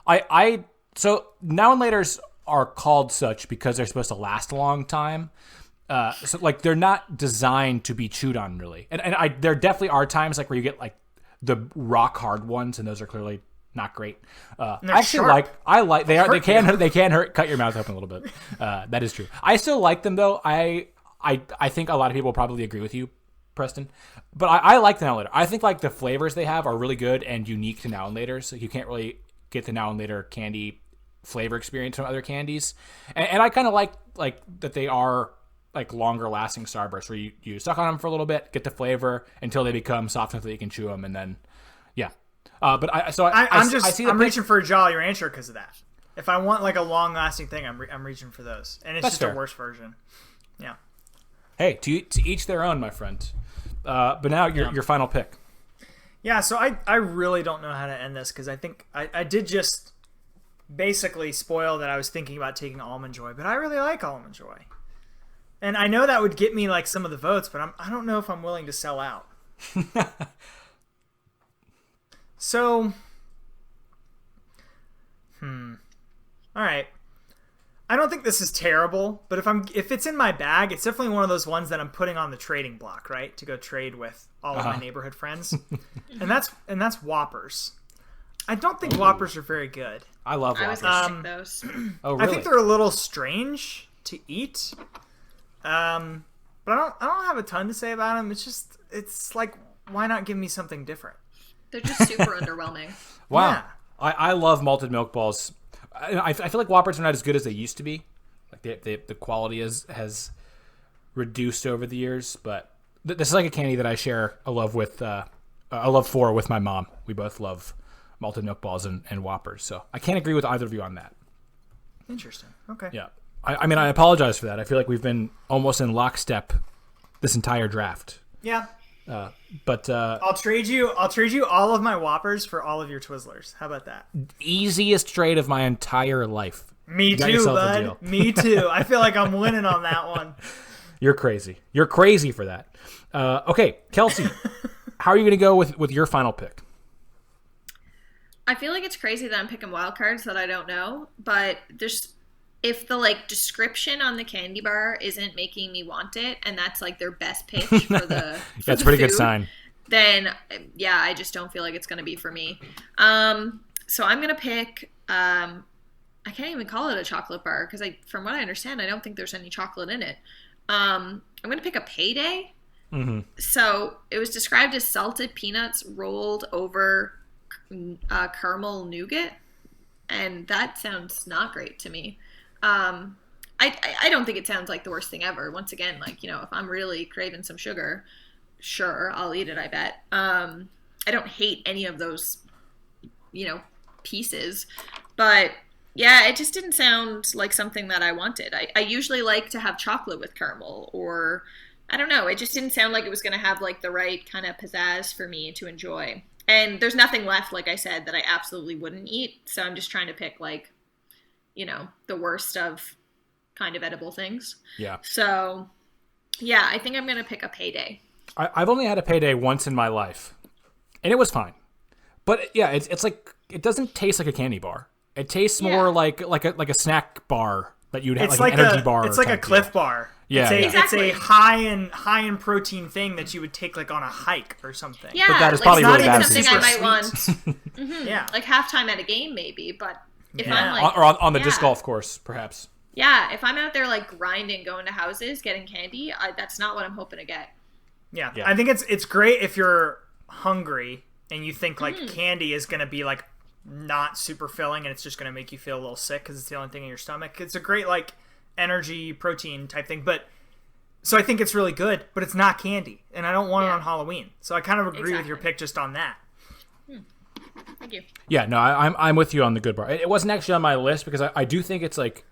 Yeah. So Now and Laters are called such because they're supposed to last a long time. So like they're not designed to be chewed on really, and there definitely are times like where you get like the rock hard ones, and those are clearly not great. I actually they can hurt, cut your mouth open a little bit. That is true. I still like them though. I think a lot of people will probably agree with you, Preston, but I like the Now and Later. I think like the flavors they have are really good and unique to Now and Later. So you can't really get the Now and Later candy flavor experience from other candies, and I kind of like that they are like longer lasting Starbursts where you suck on them for a little bit, get the flavor until they become soft enough that you can chew them, and then I'm reaching for a Jolly Rancher because of that. If I want like a long lasting thing, I'm reaching for those, and it's just a worse version. Yeah. Hey, to each their own, my friend. But now your final pick. Yeah, so I really don't know how to end this because I think I did just basically spoil that I was thinking about taking Almond Joy, but I really like Almond Joy. And I know that would get me like some of the votes, but I don't know if I'm willing to sell out. So, all right. I don't think this is terrible, but if it's in my bag, it's definitely one of those ones that I'm putting on the trading block, right? To go trade with all of my neighborhood friends. and that's Whoppers. I don't think Whoppers are very good. I love Whoppers. I was those. Oh, really? I think they're a little strange to eat. But I don't have a ton to say about them. It's like, why not give me something different? They're just super underwhelming. Wow. Yeah. I love malted milk balls. I feel like Whoppers are not as good as they used to be. Like the quality has reduced over the years, but this is like a candy that I share a love for with my mom. We both love malted milk balls and Whoppers, so I can't agree with either of you on that. Interesting. Okay. Yeah. I mean, I apologize for that. I feel like we've been almost in lockstep this entire draft. Yeah. But I'll trade you all of my Whoppers for all of your Twizzlers. How about that? Easiest trade of my entire life. Me too, bud. Me too. I feel like I'm winning on that one. You're crazy. You're crazy for that. Okay, Kelsey, how are you going to go with your final pick? I feel like it's crazy that I'm picking wild cards that I don't know, but if the description on the candy bar isn't making me want it, and that's like their best pitch for the that's a pretty good sign. Then yeah, I just don't feel like it's going to be for me. So I'm going to pick. I can't even call it a chocolate bar because from what I understand, I don't think there's any chocolate in it. I'm going to pick a Payday. Mm-hmm. So it was described as salted peanuts rolled over caramel nougat, and that sounds not great to me. I don't think it sounds like the worst thing ever. Once again, if I'm really craving some sugar, sure, I'll eat it, I bet. I don't hate any of those, pieces, but yeah, it just didn't sound like something that I wanted. I usually like to have chocolate with caramel, or I don't know. It just didn't sound like it was going to have the right kind of pizzazz for me to enjoy. And there's nothing left, like I said, that I absolutely wouldn't eat. So I'm just trying to pick the worst of kind of edible things. Yeah. So, yeah, I think I'm going to pick a Payday. I've only had a Payday once in my life, and it was fine. But, yeah, it's like, it doesn't taste like a candy bar. It tastes more like a snack bar that you'd have, it's like an energy bar. It's like a Cliff Bar. Yeah, it's a high in protein thing that you would take like on a hike or something. Yeah, but that is like probably not really even bad something I might want. Mm-hmm. Yeah, like halftime at a game maybe, but if Yeah. I'm like or on the disc golf course, perhaps. Yeah, if I'm out there like grinding, going to houses, getting candy, that's not what I'm hoping to get. Yeah. I think it's great if you're hungry and you think like candy is gonna be like not super filling and it's just gonna make you feel a little sick because it's the only thing in your stomach. It's a great like energy protein type thing, but so I think it's really good, but it's not candy, and I don't want it on Halloween. So I kind of agree with your pick just on that. Thank you. Yeah, no, I'm with you on the good bar. It wasn't actually on my list because I do think it's like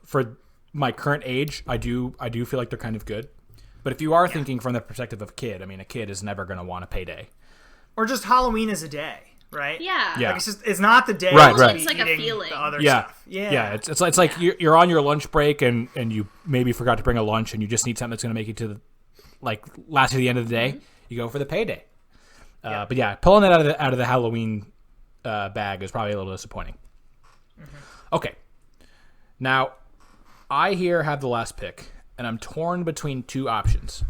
for my current age, I do feel like they're kind of good. But if you are thinking from the perspective of a kid, I mean, a kid is never going to want a payday. Or just Halloween as a day, right? Yeah. Yeah. Like it's not the day. Right. It's like a feeling. The other Yeah. stuff. Yeah. Yeah. It's like you're on your lunch break and you maybe forgot to bring a lunch and you just need something that's going to make you to the last to the end of the day. You go for the payday. But yeah, pulling that out of the Halloween bag is probably a little disappointing. Okay. Now, I here have the last pick, and I'm torn between two options.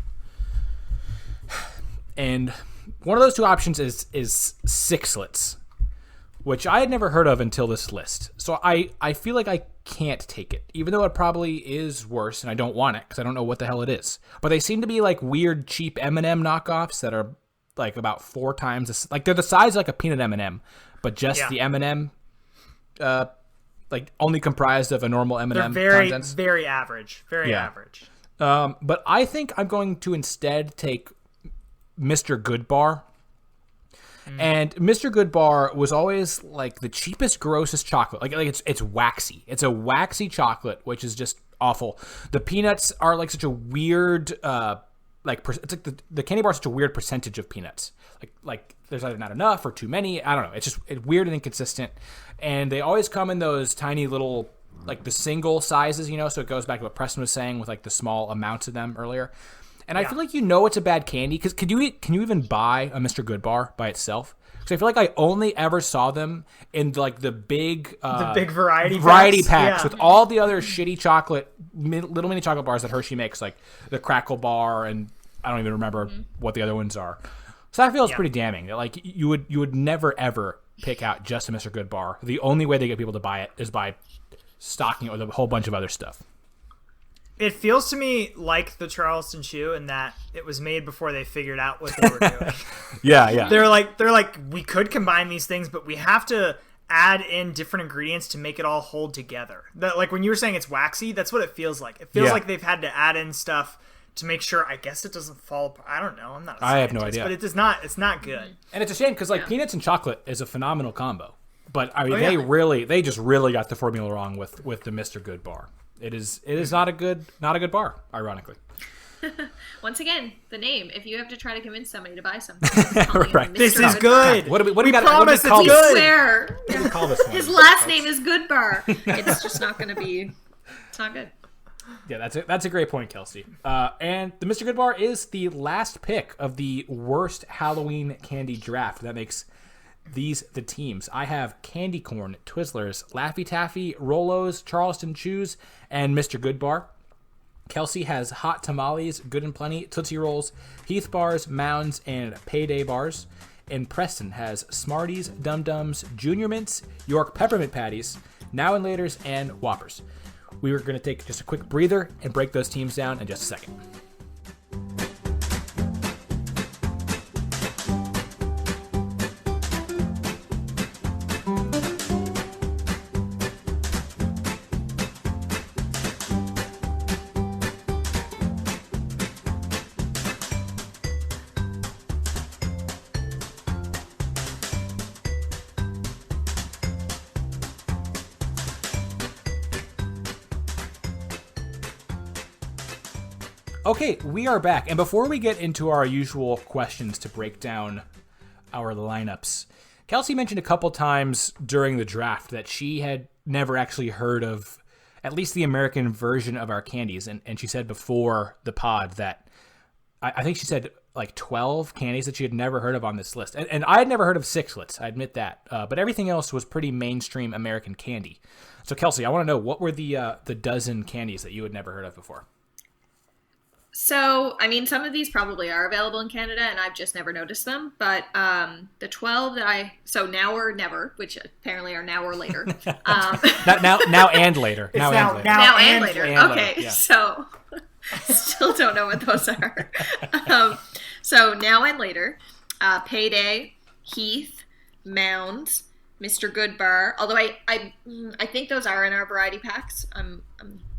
And one of those two options is sixlets, which I had never heard of until this list. So I feel like I can't take it, even though it probably is worse, and I don't want it because I don't know what the hell it is. But they seem to be like weird, cheap M&M knockoffs that are like about 4 times like they're the size of like a peanut M&M, but just the M&M, like only comprised of a normal M&M. They're very contents. very average, very average. But I think I'm going to instead take Mr. Goodbar. And Mr. Goodbar was always like the cheapest, grossest chocolate. Like it's waxy. It's a waxy chocolate, which is just awful. The peanuts are like such a weird, it's like the candy bar is such a weird percentage of peanuts. Like there's either not enough or too many. I don't know. It's weird and inconsistent. And they always come in those tiny little, like the single sizes, so it goes back to what Preston was saying with like the small amounts of them earlier. And I feel like it's a bad candy because can you even buy a Mr. Goodbar by itself? Because I feel like I only ever saw them in like the big variety packs with all the other shitty chocolate, little mini chocolate bars that Hershey makes, like the Crackle Bar, and I don't even remember what the other ones are. So that feels pretty damning. Like you would never ever pick out just a Mr. Goodbar. The only way they get people to buy it is by stocking it with a whole bunch of other stuff. It feels to me like the Charleston Chew in that it was made before they figured out what they were doing. Yeah. They're like, we could combine these things, but we have to add in different ingredients to make it all hold together. That, like when you were saying it's waxy, that's what it feels like. It feels like they've had to add in stuff to make sure, I guess it doesn't fall apart. I don't know. I'm not a scientist, I have no idea. but it does not. It's not good. And it's a shame because peanuts and chocolate is a phenomenal combo. But I mean, they just really got the formula wrong with the Mr. Goodbar. It is not a good bar, ironically. Once again, the name. If you have to try to convince somebody to buy something, right. This is good. What do we promise call it's this? good. Swear. What do we call this one? His last name is Goodbar. It's just not going to be. It's not good. Yeah, that's a great point, Kelsey. And the Mr. Goodbar is the last pick of the worst Halloween candy draft. That makes these the teams. I have Candy Corn, Twizzlers, Laffy Taffy, Rolos, Charleston Chews, and Mr. Goodbar. Kelsey has Hot Tamales, Good and Plenty, Tootsie Rolls, Heath Bars, Mounds, and Payday Bars. And Preston has Smarties, Dum Dums, Junior Mints, York Peppermint Patties, Now and Laters, and Whoppers. We are going to take just a quick breather and break those teams down in just a second. Okay, we are back. And before we get into our usual questions to break down our lineups, Kelsey mentioned a couple times during the draft that she had never actually heard of at least the American version of our candies. And she said before the pod that I think she said like 12 candies that you had never heard of on this list. And I had never heard of Sixlets, I admit that. But everything else was pretty mainstream American candy. So, Kelsey, I want to know, what were the dozen candies that you had never heard of before? So, I mean, some of these probably are available in Canada, and I've just never noticed them. But the 12 so now or never, which apparently are now or later. Now and later. Now and later. Okay, yeah. So still don't know what those are. So now and later, Payday, Heath, Mounds, Mr. Goodbar. Although I think those are in our variety packs. I'm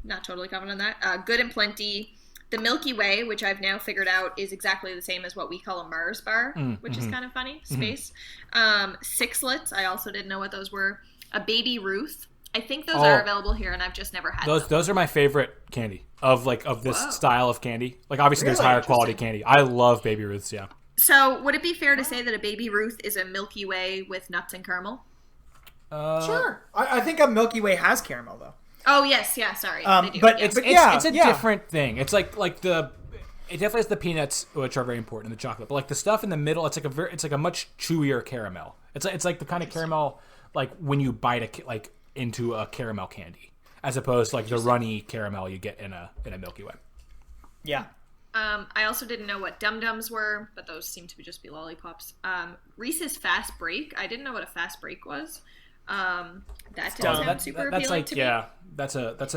not totally confident on that. Good and Plenty. The Milky Way, which I've now figured out is exactly the same as what we call a Mars bar, which is kind of funny. Space. Sixlets. I also didn't know what those were. A Baby Ruth. I think those are available here, and I've just never had them. Those are my favorite candy of this style of candy. Like, obviously, there's higher quality candy. I love Baby Ruths, yeah. So, would it be fair to say that a Baby Ruth is a Milky Way with nuts and caramel? Sure. I think a Milky Way has caramel, though. Oh, yes, yeah, sorry. But it's a different thing. It's it definitely has the peanuts, which are very important, and the chocolate. But like the stuff in the middle, it's like a much chewier caramel. It's like the kind of caramel like when you bite into a caramel candy, as opposed to like the runny caramel you get in a Milky Way. Yeah. I also didn't know what Dum Dums were, but those seem to just be lollipops. Reese's Fast Break. I didn't know what a Fast Break was. That didn't sound super appealing to me. Yeah, that's a That's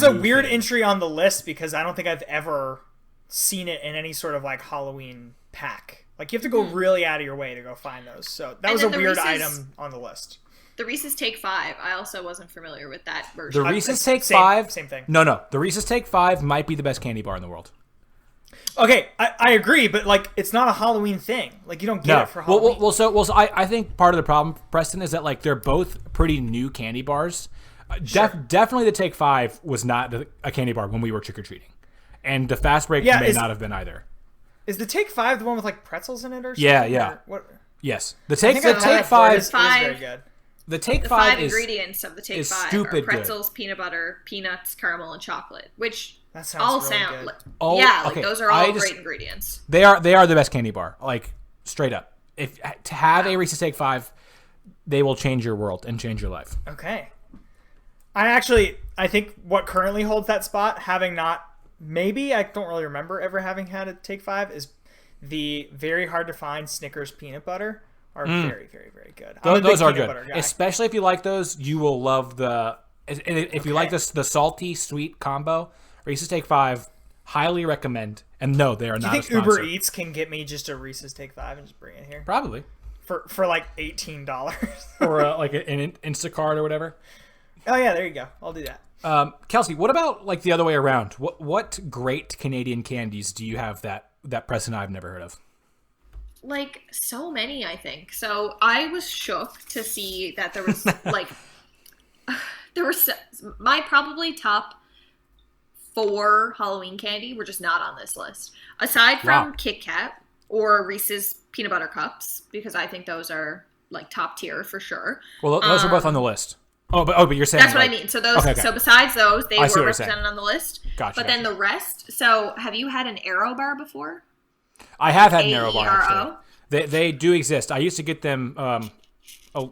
a weird entry on the list because I don't think I've ever seen it in any sort of like Halloween pack. Like you have to go really out of your way to go find those. So that was a weird item on the list. The Reese's Take 5. I also wasn't familiar with that version. The Reese's Take 5. Same thing. No. The Reese's Take 5 might be the best candy bar in the world. Okay, I agree, but like it's not a Halloween thing. Like you don't get it for Halloween. So I think part of the problem, Preston, is that like they're both pretty new candy bars. Sure. Definitely the Take 5 was not a candy bar when we were trick or treating, and the Fast Break may not have been either. Is the Take 5 the one with like pretzels in it or something? Yeah. Or what? Yes, the Take 5 is very good. The Take 5 five is ingredients of the Take 5 are pretzels, peanut butter, peanuts, caramel, and chocolate, which all sound good. Those are all great ingredients. They are the best candy bar, like straight up. If to have a Reese's Take 5, they will change your world and change your life. Okay. I think what currently holds that spot, I don't really remember ever having had a Take 5, is the very hard to find Snickers peanut butter. Are very, very, very good. Those are good, especially if you like those. You will love if you like the salty sweet combo. Reese's Take 5, highly recommend. And no, they are not. Do you think Uber Eats can get me just a Reese's Take 5 and just bring it here? Probably for like $18 or like an Instacart or whatever. Oh yeah, there you go. I'll do that. Kelsey, what about like the other way around? What great Canadian candies do you have that Preston and I have never heard of? Like so many, I think. So I was shook to see that there was my probably top 4 Halloween candy were just not on this list. Aside from Kit Kat or Reese's Peanut Butter Cups, because I think those are like top tier for sure. Well, those are both on the list. But you're saying that's what I mean. So those. Okay. So besides those, they were represented on the list. Gotcha. But then the rest. So have you had an Aero bar before? I have had an Aero bar. Actually. They do exist. I used to get them.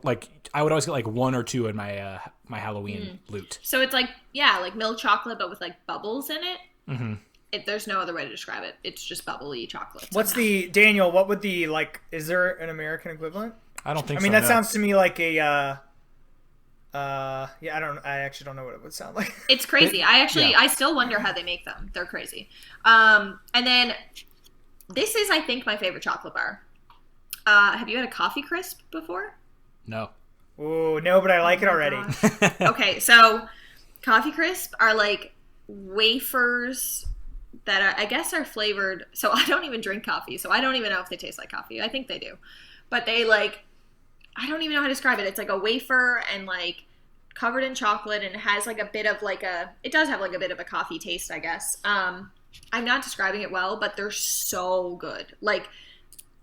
Like I would always get like 1 or 2 in my my Halloween loot. So it's like milk chocolate, but with like bubbles in it. Mm-hmm. There's no other way to describe it. It's just bubbly chocolate. Daniel? What would the Is there an American equivalent? I don't think. I mean, that sounds to me like a. I actually don't know what it would sound like. It's crazy. I still wonder how they make them. They're crazy. And then this is, I think, my favorite chocolate bar. Have you had a Coffee Crisp before? No. Oh, no, but I like it already. Okay, so Coffee Crisp are like wafers that I guess are flavored. So I don't even drink coffee, so I don't even know if they taste like coffee. I think they do. But they I don't even know how to describe it. It's like a wafer and like covered in chocolate, and it has like a bit of it does have like a bit of a coffee taste, I guess. I'm not describing it well, but they're so good. Like,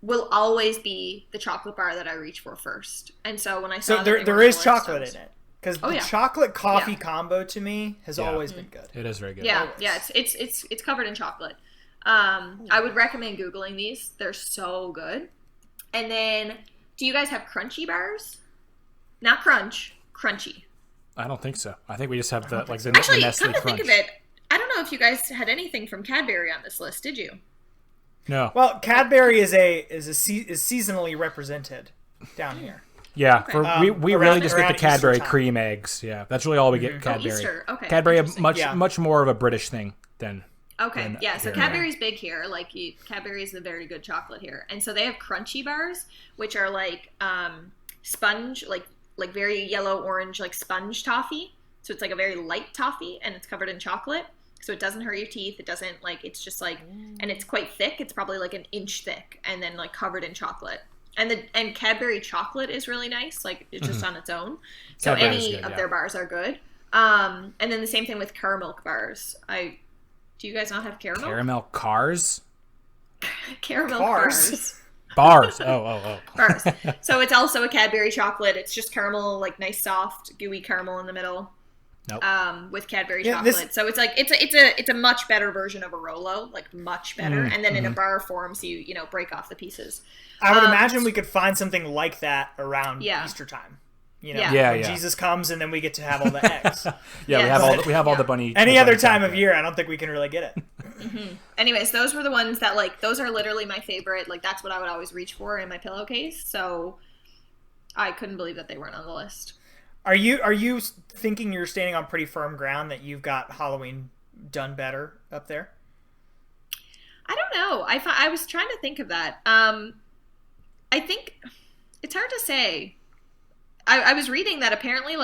will always be the chocolate bar that I reach for first. And so when I saw there is chocolate in it, because the chocolate coffee combo to me has always been good. It is very good. Yeah, it's covered in chocolate. I would recommend Googling these. They're so good. And then, do you guys have crunchy bars? Not crunch, crunchy. I don't think so. I think we just have the Actually, the Nestle come to Crunch. think of it, I don't know if you guys had anything from Cadbury on this list, did you? No. Well, Cadbury is seasonally represented down here. Yeah, Okay. we really just get the around Cadbury Easter time. cream eggs. Yeah, that's really all we get. Cadbury. Easter. Okay. Cadbury, Interesting. much more of a British thing than. Okay, yeah, so here. Cadbury's big here. Cadbury's a very good chocolate here. And so they have crunchy bars, which are like sponge, like very yellow-orange, like sponge toffee. So it's like a very light toffee, and it's covered in chocolate. So it doesn't hurt your teeth. It doesn't, it's just and it's quite thick. It's probably like an inch thick, and then covered in chocolate. And Cadbury chocolate is really nice. It's just on its own. So Cadbury's any good, of their bars are good. And then the same thing with caramel bars. Do you guys not have caramel? Caramel cars? Caramel Cars. bars. Bars. Oh. Bars. So it's also a Cadbury chocolate. It's just caramel, nice, soft, gooey caramel in the middle. Nope. With Cadbury chocolate. So it's a much better version of a Rolo, much better. And then in a bar form, so you break off the pieces. I would imagine we could find something like that around Easter time. When Jesus comes, and then we get to have all the eggs. We have all the bunny. Any other time of year, I don't think we can really get it. Mm-hmm. Anyways, those were the ones that those are literally my favorite. That's what I would always reach for in my pillowcase. So I couldn't believe that they weren't on the list. Are you thinking you're standing on pretty firm ground that you've got Halloween done better up there? I don't know. I was trying to think of that. I think it's hard to say. I was reading that apparently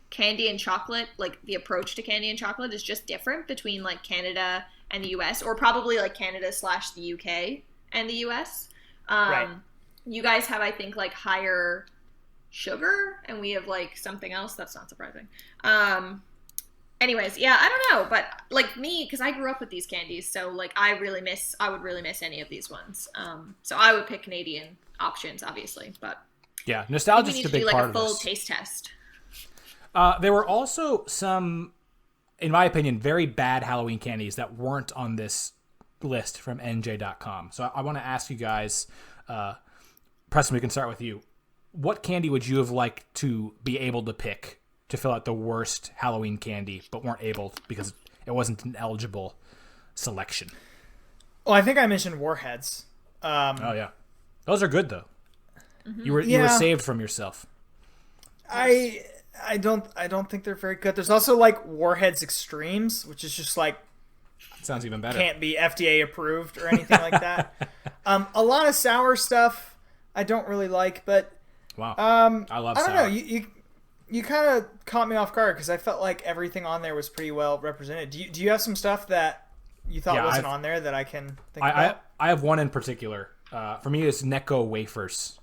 candy and chocolate, the approach to candy and chocolate is just different between Canada and the US, or probably Canada / the UK and the US. Right. You guys have, I think, higher sugar, and we have something else. That's not surprising. Anyways, yeah, I don't know, but me, because I grew up with these candies, so I would really miss any of these ones. So I would pick Canadian options, obviously, but. Yeah, nostalgia is a big part of this. We need to do a full taste test. There were also some, in my opinion, very bad Halloween candies that weren't on this list from NJ.com. So I want to ask you guys, Preston, we can start with you. What candy would you have liked to be able to pick to fill out the worst Halloween candy, but weren't able because it wasn't an eligible selection? Well, I think I mentioned Warheads. Oh yeah, those are good though. Mm-hmm. You were saved from yourself. I don't think they're very good. There's also Warheads Extremes, which is just sounds even better. Can't be FDA approved or anything like that. A lot of sour stuff I don't really like, but wow, I love. I don't sour. know. You kind of caught me off guard because I felt like everything on there was pretty well represented. Do you have some stuff that you thought wasn't on there that I can think about? I have one in particular. For me, it's Necco wafers.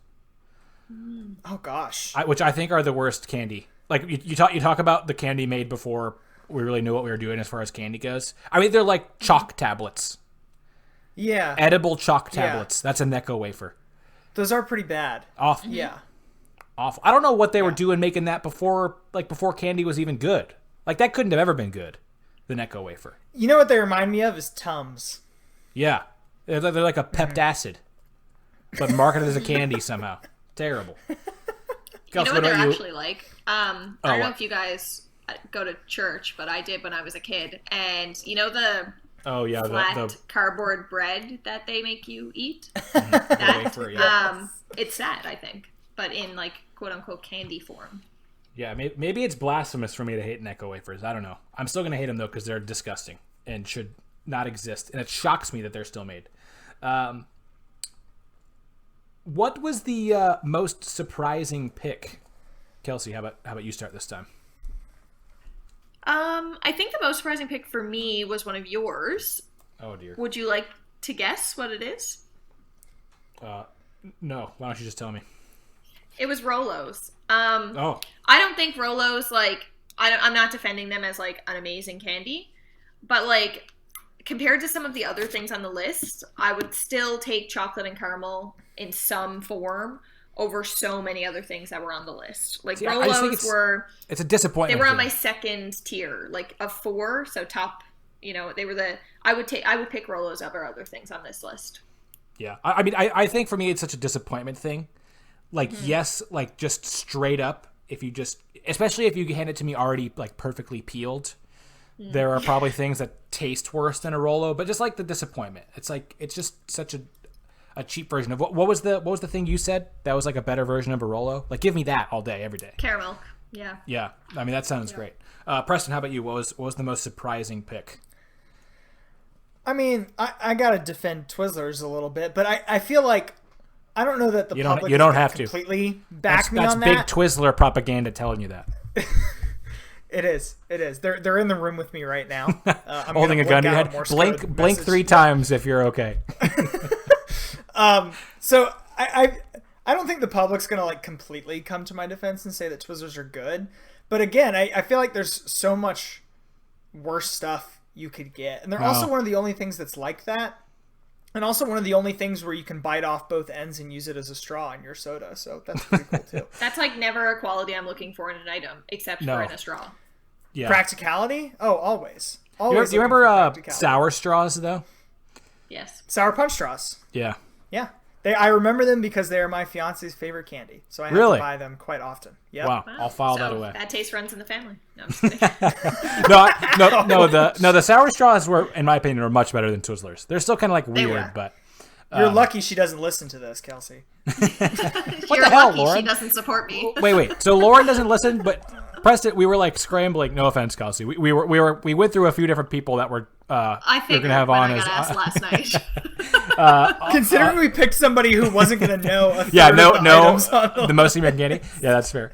Oh gosh, which I think are the worst candy. You talk about the candy made before we really knew what we were doing as far as candy goes. I mean, they're like chalk tablets. Yeah, edible chalk tablets. Yeah. That's a Necco wafer. Those are pretty bad. Awful. Yeah, awful. I don't know what they were doing making that before candy was even good. That couldn't have ever been good. The Necco wafer. You know what they remind me of is Tums. Yeah, they're like a peptacid, but marketed as a candy somehow. Terrible. Kelsey, you know what they're actually like? I don't know if you guys go to church, but I did when I was a kid. And you know the flat cardboard bread that they make you eat? That, wafer, it's that, I think, but in quote unquote candy form. Yeah, maybe it's blasphemous for me to hate Necco wafers. I don't know. I'm still gonna hate them though because they're disgusting and should not exist. And it shocks me that they're still made. What was the most surprising pick? Kelsey, how about you start this time? I think the most surprising pick for me was one of yours. Oh dear. Would you like to guess what it is? No. Why don't you just tell me? It was Rolos. I don't think Rolos I'm not defending them as an amazing candy, but compared to some of the other things on the list, I would still take chocolate and caramel in some form over so many other things that were on the list. Rolos were... It's a disappointment. They were on my second tier, of 4, so top, You know, they were I would pick Rolos over other things on this list. Yeah. I mean, I think for me, it's such a disappointment thing. Like, yes, like just straight up, especially if you hand it to me already like perfectly peeled, there are probably things that taste worse than a Rolo, but just like the disappointment. It's like, it's just such a cheap version of what was the thing you said that was like a better version of a Rolo? Like, give me that all day, every day. Caramel. Yeah. Yeah. I mean, that sounds great. Preston, how about you? What was the most surprising pick? I mean, I gotta defend Twizzlers a little bit, but I feel like I don't know that the public you don't have completely back me on that. That's big Twizzler propaganda telling you that. It is. They're in the room with me right now. I'm holding a gun to your head. Blink 3 times if you're okay. So I don't think the public's gonna like completely come to my defense and say that Twizzlers are good, but again, I feel like there's so much worse stuff you could get, and they're also one of the only things that's like that, and also one of the only things where you can bite off both ends and use it as a straw in your soda. So that's pretty cool too. That's like never a quality I'm looking for in an item, except for in a straw. Yeah. Practicality? Oh, always. Do you remember sour straws though? Yes. Sour punch straws. Yeah. Yeah. I remember them because they are my fiance's favorite candy, so I have to buy them quite often. Yep. Wow. I'll file that away. Bad taste runs in the family. No, I'm just kidding. The sour straws were, in my opinion, are much better than Twizzlers. They're still kind of like weird, but you're lucky she doesn't listen to this, Kelsey. What the hell, Lauren? She doesn't support me. Wait. So Lauren doesn't listen, but Preston, we were like scrambling. No offense, Kelsey. We went through a few different people that were. I figured we were gonna have on I got asked last night. Considering we picked somebody who wasn't going to know. The most American candy. Yeah, that's fair.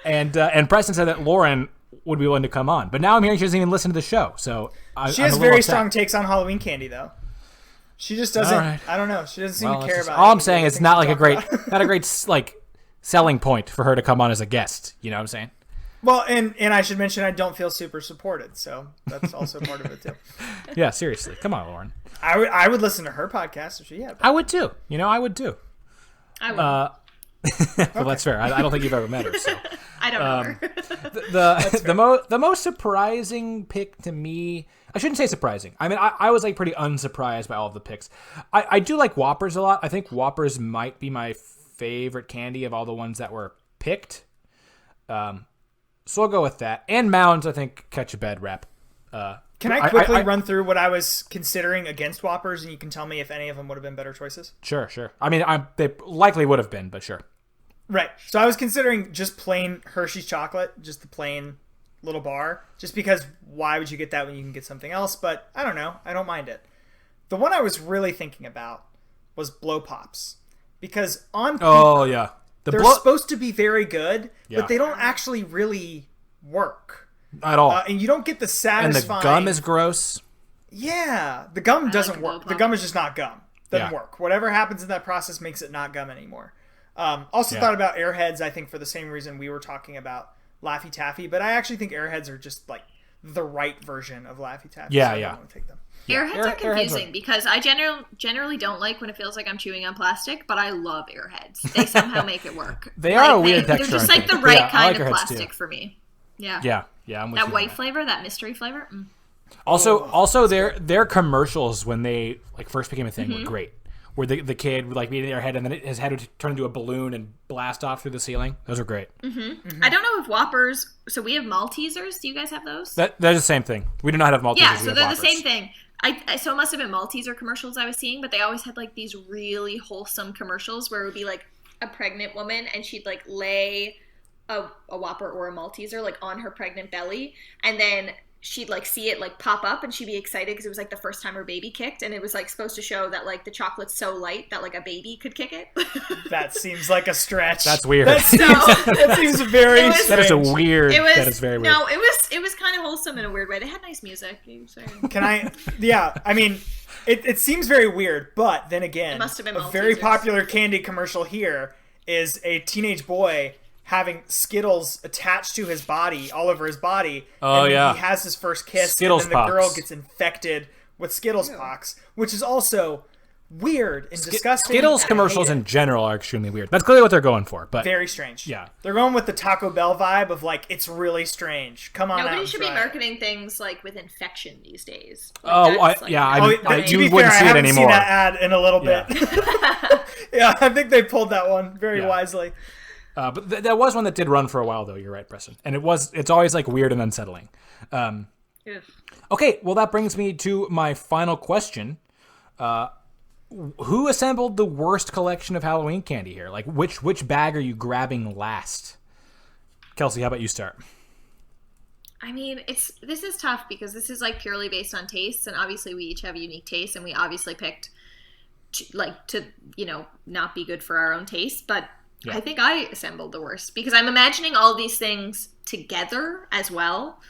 And Preston said that Lauren would be willing to come on, but now I'm hearing she doesn't even listen to the show. So she has very strong takes on Halloween candy, though. She just doesn't. Right. I don't know. She doesn't seem to care about. All I'm saying is not like a great like selling point for her to come on as a guest. You know what I'm saying? Well, and I should mention I don't feel super supported, so that's also part of it too. Yeah, seriously, come on, Lauren. I would listen to her podcast if she had. I would too. I would too. I would. Well, that's fair. I don't think you've ever met her, so I don't know her. The most surprising pick to me, I shouldn't say surprising. I mean, I was like pretty unsurprised by all of the picks. I do like Whoppers a lot. I think Whoppers might be my favorite candy of all the ones that were picked. So I'll go with that. And Mounds, I think, catch a bad rap. Can I quickly run through what I was considering against Whoppers, and you can tell me if any of them would have been better choices? Sure. I mean, they likely would have been, but sure. Right. So I was considering just plain Hershey's chocolate, just the plain little bar, just because why would you get that when you can get something else? But I don't know. I don't mind it. The one I was really thinking about was Blow Pops, because on paper, they're supposed to be very good, but they don't actually really work. At all. And you don't get the satisfying... And the gum is gross. Yeah. The gum doesn't work. The gum is just not gum. Doesn't work. Whatever happens in that process makes it not gum anymore. Also thought about Airheads, I think, for the same reason we were talking about Laffy Taffy, but I actually think Airheads are just like the right version of Laffy Taffy. Yeah, so I don't want to take them. Airheads are confusing because I generally don't like when it feels like I'm chewing on plastic, but I love Airheads. They somehow make it work. They are a weird texture. They're just like the right kind of plastic for me. Yeah. Yeah, I'm with that you white flavor, that mystery flavor. Also, their commercials when they like first became a thing were great. Where the kid would like be in their head and then his head would turn into a balloon and blast off through the ceiling. Those were great. I don't know if Whoppers. So we have Maltesers. Do you guys have those? They're the same thing. We do not have Maltesers. Yeah, so they're the same thing. So it must have been Malteser commercials I was seeing, but they always had like these really wholesome commercials where it would be like a pregnant woman and she'd like lay a Whopper or a Malteser like on her pregnant belly, and then she'd like see it like pop up and she'd be excited because it was like the first time her baby kicked, and it was like supposed to show that like the chocolate's so light that like a baby could kick it. That seems like a stretch. That's weird. That seems very strange. That is a weird. That is very weird. No, it was kind of wholesome in a weird way. They had nice music. Can I? Yeah, I mean, it seems very weird, but then again, it must have been a very popular candy commercial here is a teenage boy having Skittles attached to his body, all over his body. Oh, and yeah. He has his first kiss, Skittles and then the girl gets infected with Skittles pox, which is also weird and disgusting. Skittles commercials in general are extremely weird. That's clearly what they're going for, but very strange. Yeah, they're going with the Taco Bell vibe of like it's really strange. Come on, nobody should be marketing things like with infection these days. Like, I wouldn't see it anymore. Seen that ad in a little bit. Yeah, I think they pulled that one very wisely. But there was one that did run for a while, though. You're right, Preston, and it's always like weird and unsettling. Okay, well that brings me to my final question. Who assembled the worst collection of Halloween candy here? Like, which bag are you grabbing last? Kelsey, how about you start? I mean, this is tough because this is like purely based on tastes, and obviously we each have unique tastes, and we obviously picked to not be good for our own taste, but I think I assembled the worst because I'm imagining all these things together as well.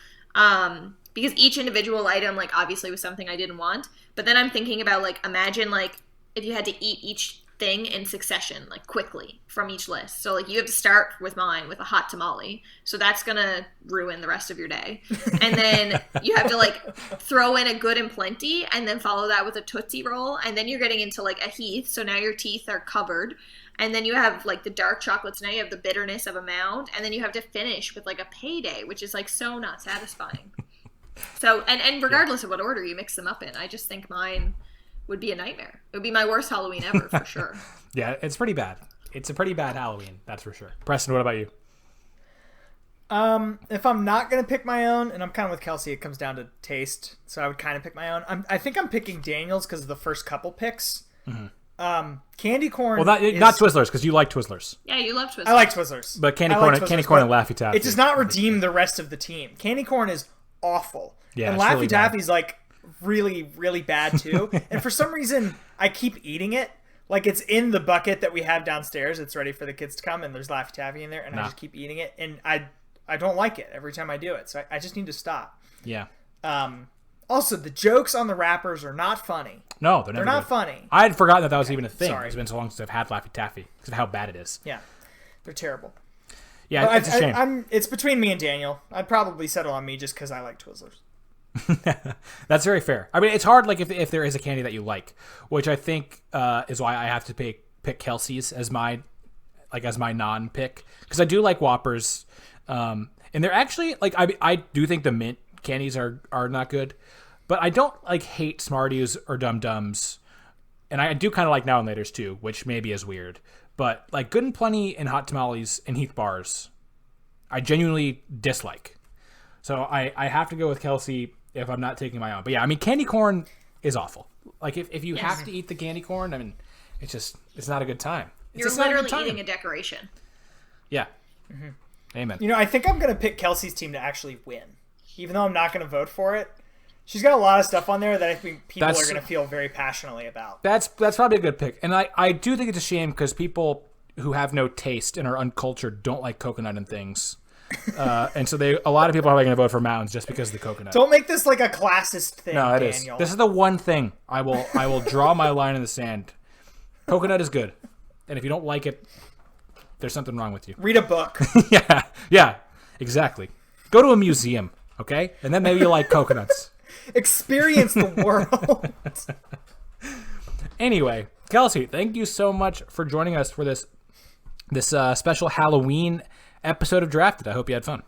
Because each individual item, like, obviously was something I didn't want, but then I'm thinking about, like, imagine, like, if you had to eat each thing in succession, like, quickly from each list. So, like, you have to start with mine with a hot tamale. So that's going to ruin the rest of your day. And then you have to, like, throw in a good and plenty and then follow that with a Tootsie Roll. And then you're getting into, like, a Heath. So now your teeth are covered. And then you have, like, the dark chocolates. Now you have the bitterness of a Mound. And then you have to finish with, like, a Payday, which is, like, so not satisfying. So, and regardless of what order you mix them up in, I just think mine would be a nightmare. It would be my worst Halloween ever, for sure. Yeah, it's pretty bad. It's a pretty bad Halloween, that's for sure. Preston, what about you? If I'm not going to pick my own, and I'm kind of with Kelsey, it comes down to taste, so I would kind of pick my own. I think I'm picking Daniel's because of the first couple picks. Mm-hmm. Candy corn. Well, not Twizzlers, because you like Twizzlers. Yeah, you love Twizzlers. I like Twizzlers. But candy corn and Laffy Taffy. It does not redeem the rest of the team. Candy corn is awful. Yeah, and Laffy Taffy's like really, really bad too. And for some reason, I keep eating it. Like it's in the bucket that we have downstairs. It's ready for the kids to come, and there's Laffy Taffy in there, and I just keep eating it. And I don't like it every time I do it. So I just need to stop. Yeah. Also, the jokes on the wrappers are not funny. No, they're not funny. I had forgotten that was even a thing. Sorry. It's been so long since I've had Laffy Taffy because of how bad it is. Yeah, they're terrible. Yeah, but it's a shame. It's between me and Daniel. I'd probably settle on me just because I like Twizzlers. That's very fair. I mean, it's hard. Like if there is a candy that you like, which I think is why I have to pick Kelsey's as my non-pick because I do like Whoppers, and they're actually like I do think the mint candies are not good, but I don't like hate Smarties or Dum Dums, and I do kind of like Now and Laters too, which maybe is weird. But like Good and Plenty and Hot Tamales and Heath Bars, I genuinely dislike. So I have to go with Kelsey if I'm not taking my own. But yeah, I mean, candy corn is awful. Like if you have to eat the candy corn, I mean, it's not a good time. You're literally eating a decoration. Yeah. Mm-hmm. Amen. You know, I think I'm going to pick Kelsey's team to actually win. Even though I'm not going to vote for it. She's got a lot of stuff on there that I think people are going to feel very passionately about. That's probably a good pick. And I do think it's a shame because people who have no taste and are uncultured don't like coconut and things. And so a lot of people are going to vote for Mounds just because of the coconut. Don't make this like a classist thing, No, it Daniel. is. This is the one thing I will draw my line in the sand. Coconut is good. And if you don't like it, there's something wrong with you. Read a book. Yeah, exactly. Go to a museum, okay? And then maybe you like coconuts. Experience the world. Anyway, Kelsey, thank you so much for joining us for this special Halloween episode of Drafted. I hope you had fun.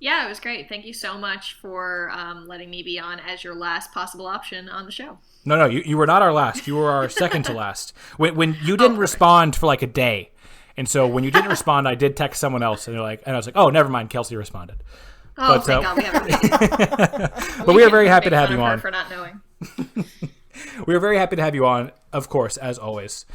Yeah, it was great. Thank you so much for letting me be on as your last possible option on the show. No, you were not our last. You were our second to last. When you didn't respond for like a day. And so when you didn't respond, I did text someone else, and I was like, "Oh, never mind." Kelsey responded. Oh, thank God we haven't. But we are very happy to have you on. For not knowing. We are very happy to have you on, of course, as always.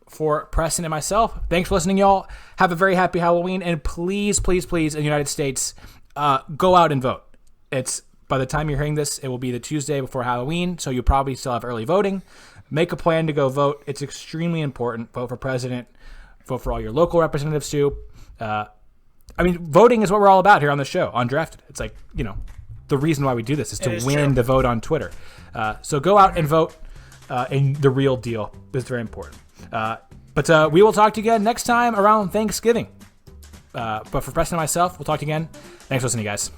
For Preston and myself, thanks for listening, y'all. Have a very happy Halloween, and please, please, please, in the United States, go out and vote. It's by the time you're hearing this, it will be the Tuesday before Halloween, so you'll probably still have early voting. Make a plan to go vote. It's extremely important. Vote for president. Vote for all your local representatives too. I mean, voting is what we're all about here on the show, on Drafted. It's like, the reason why we do this is to win the vote on Twitter. So go out and vote, and the real deal is very important. But we will talk to you again next time around Thanksgiving. But for Preston and myself, we'll talk to you again. Thanks for listening, guys.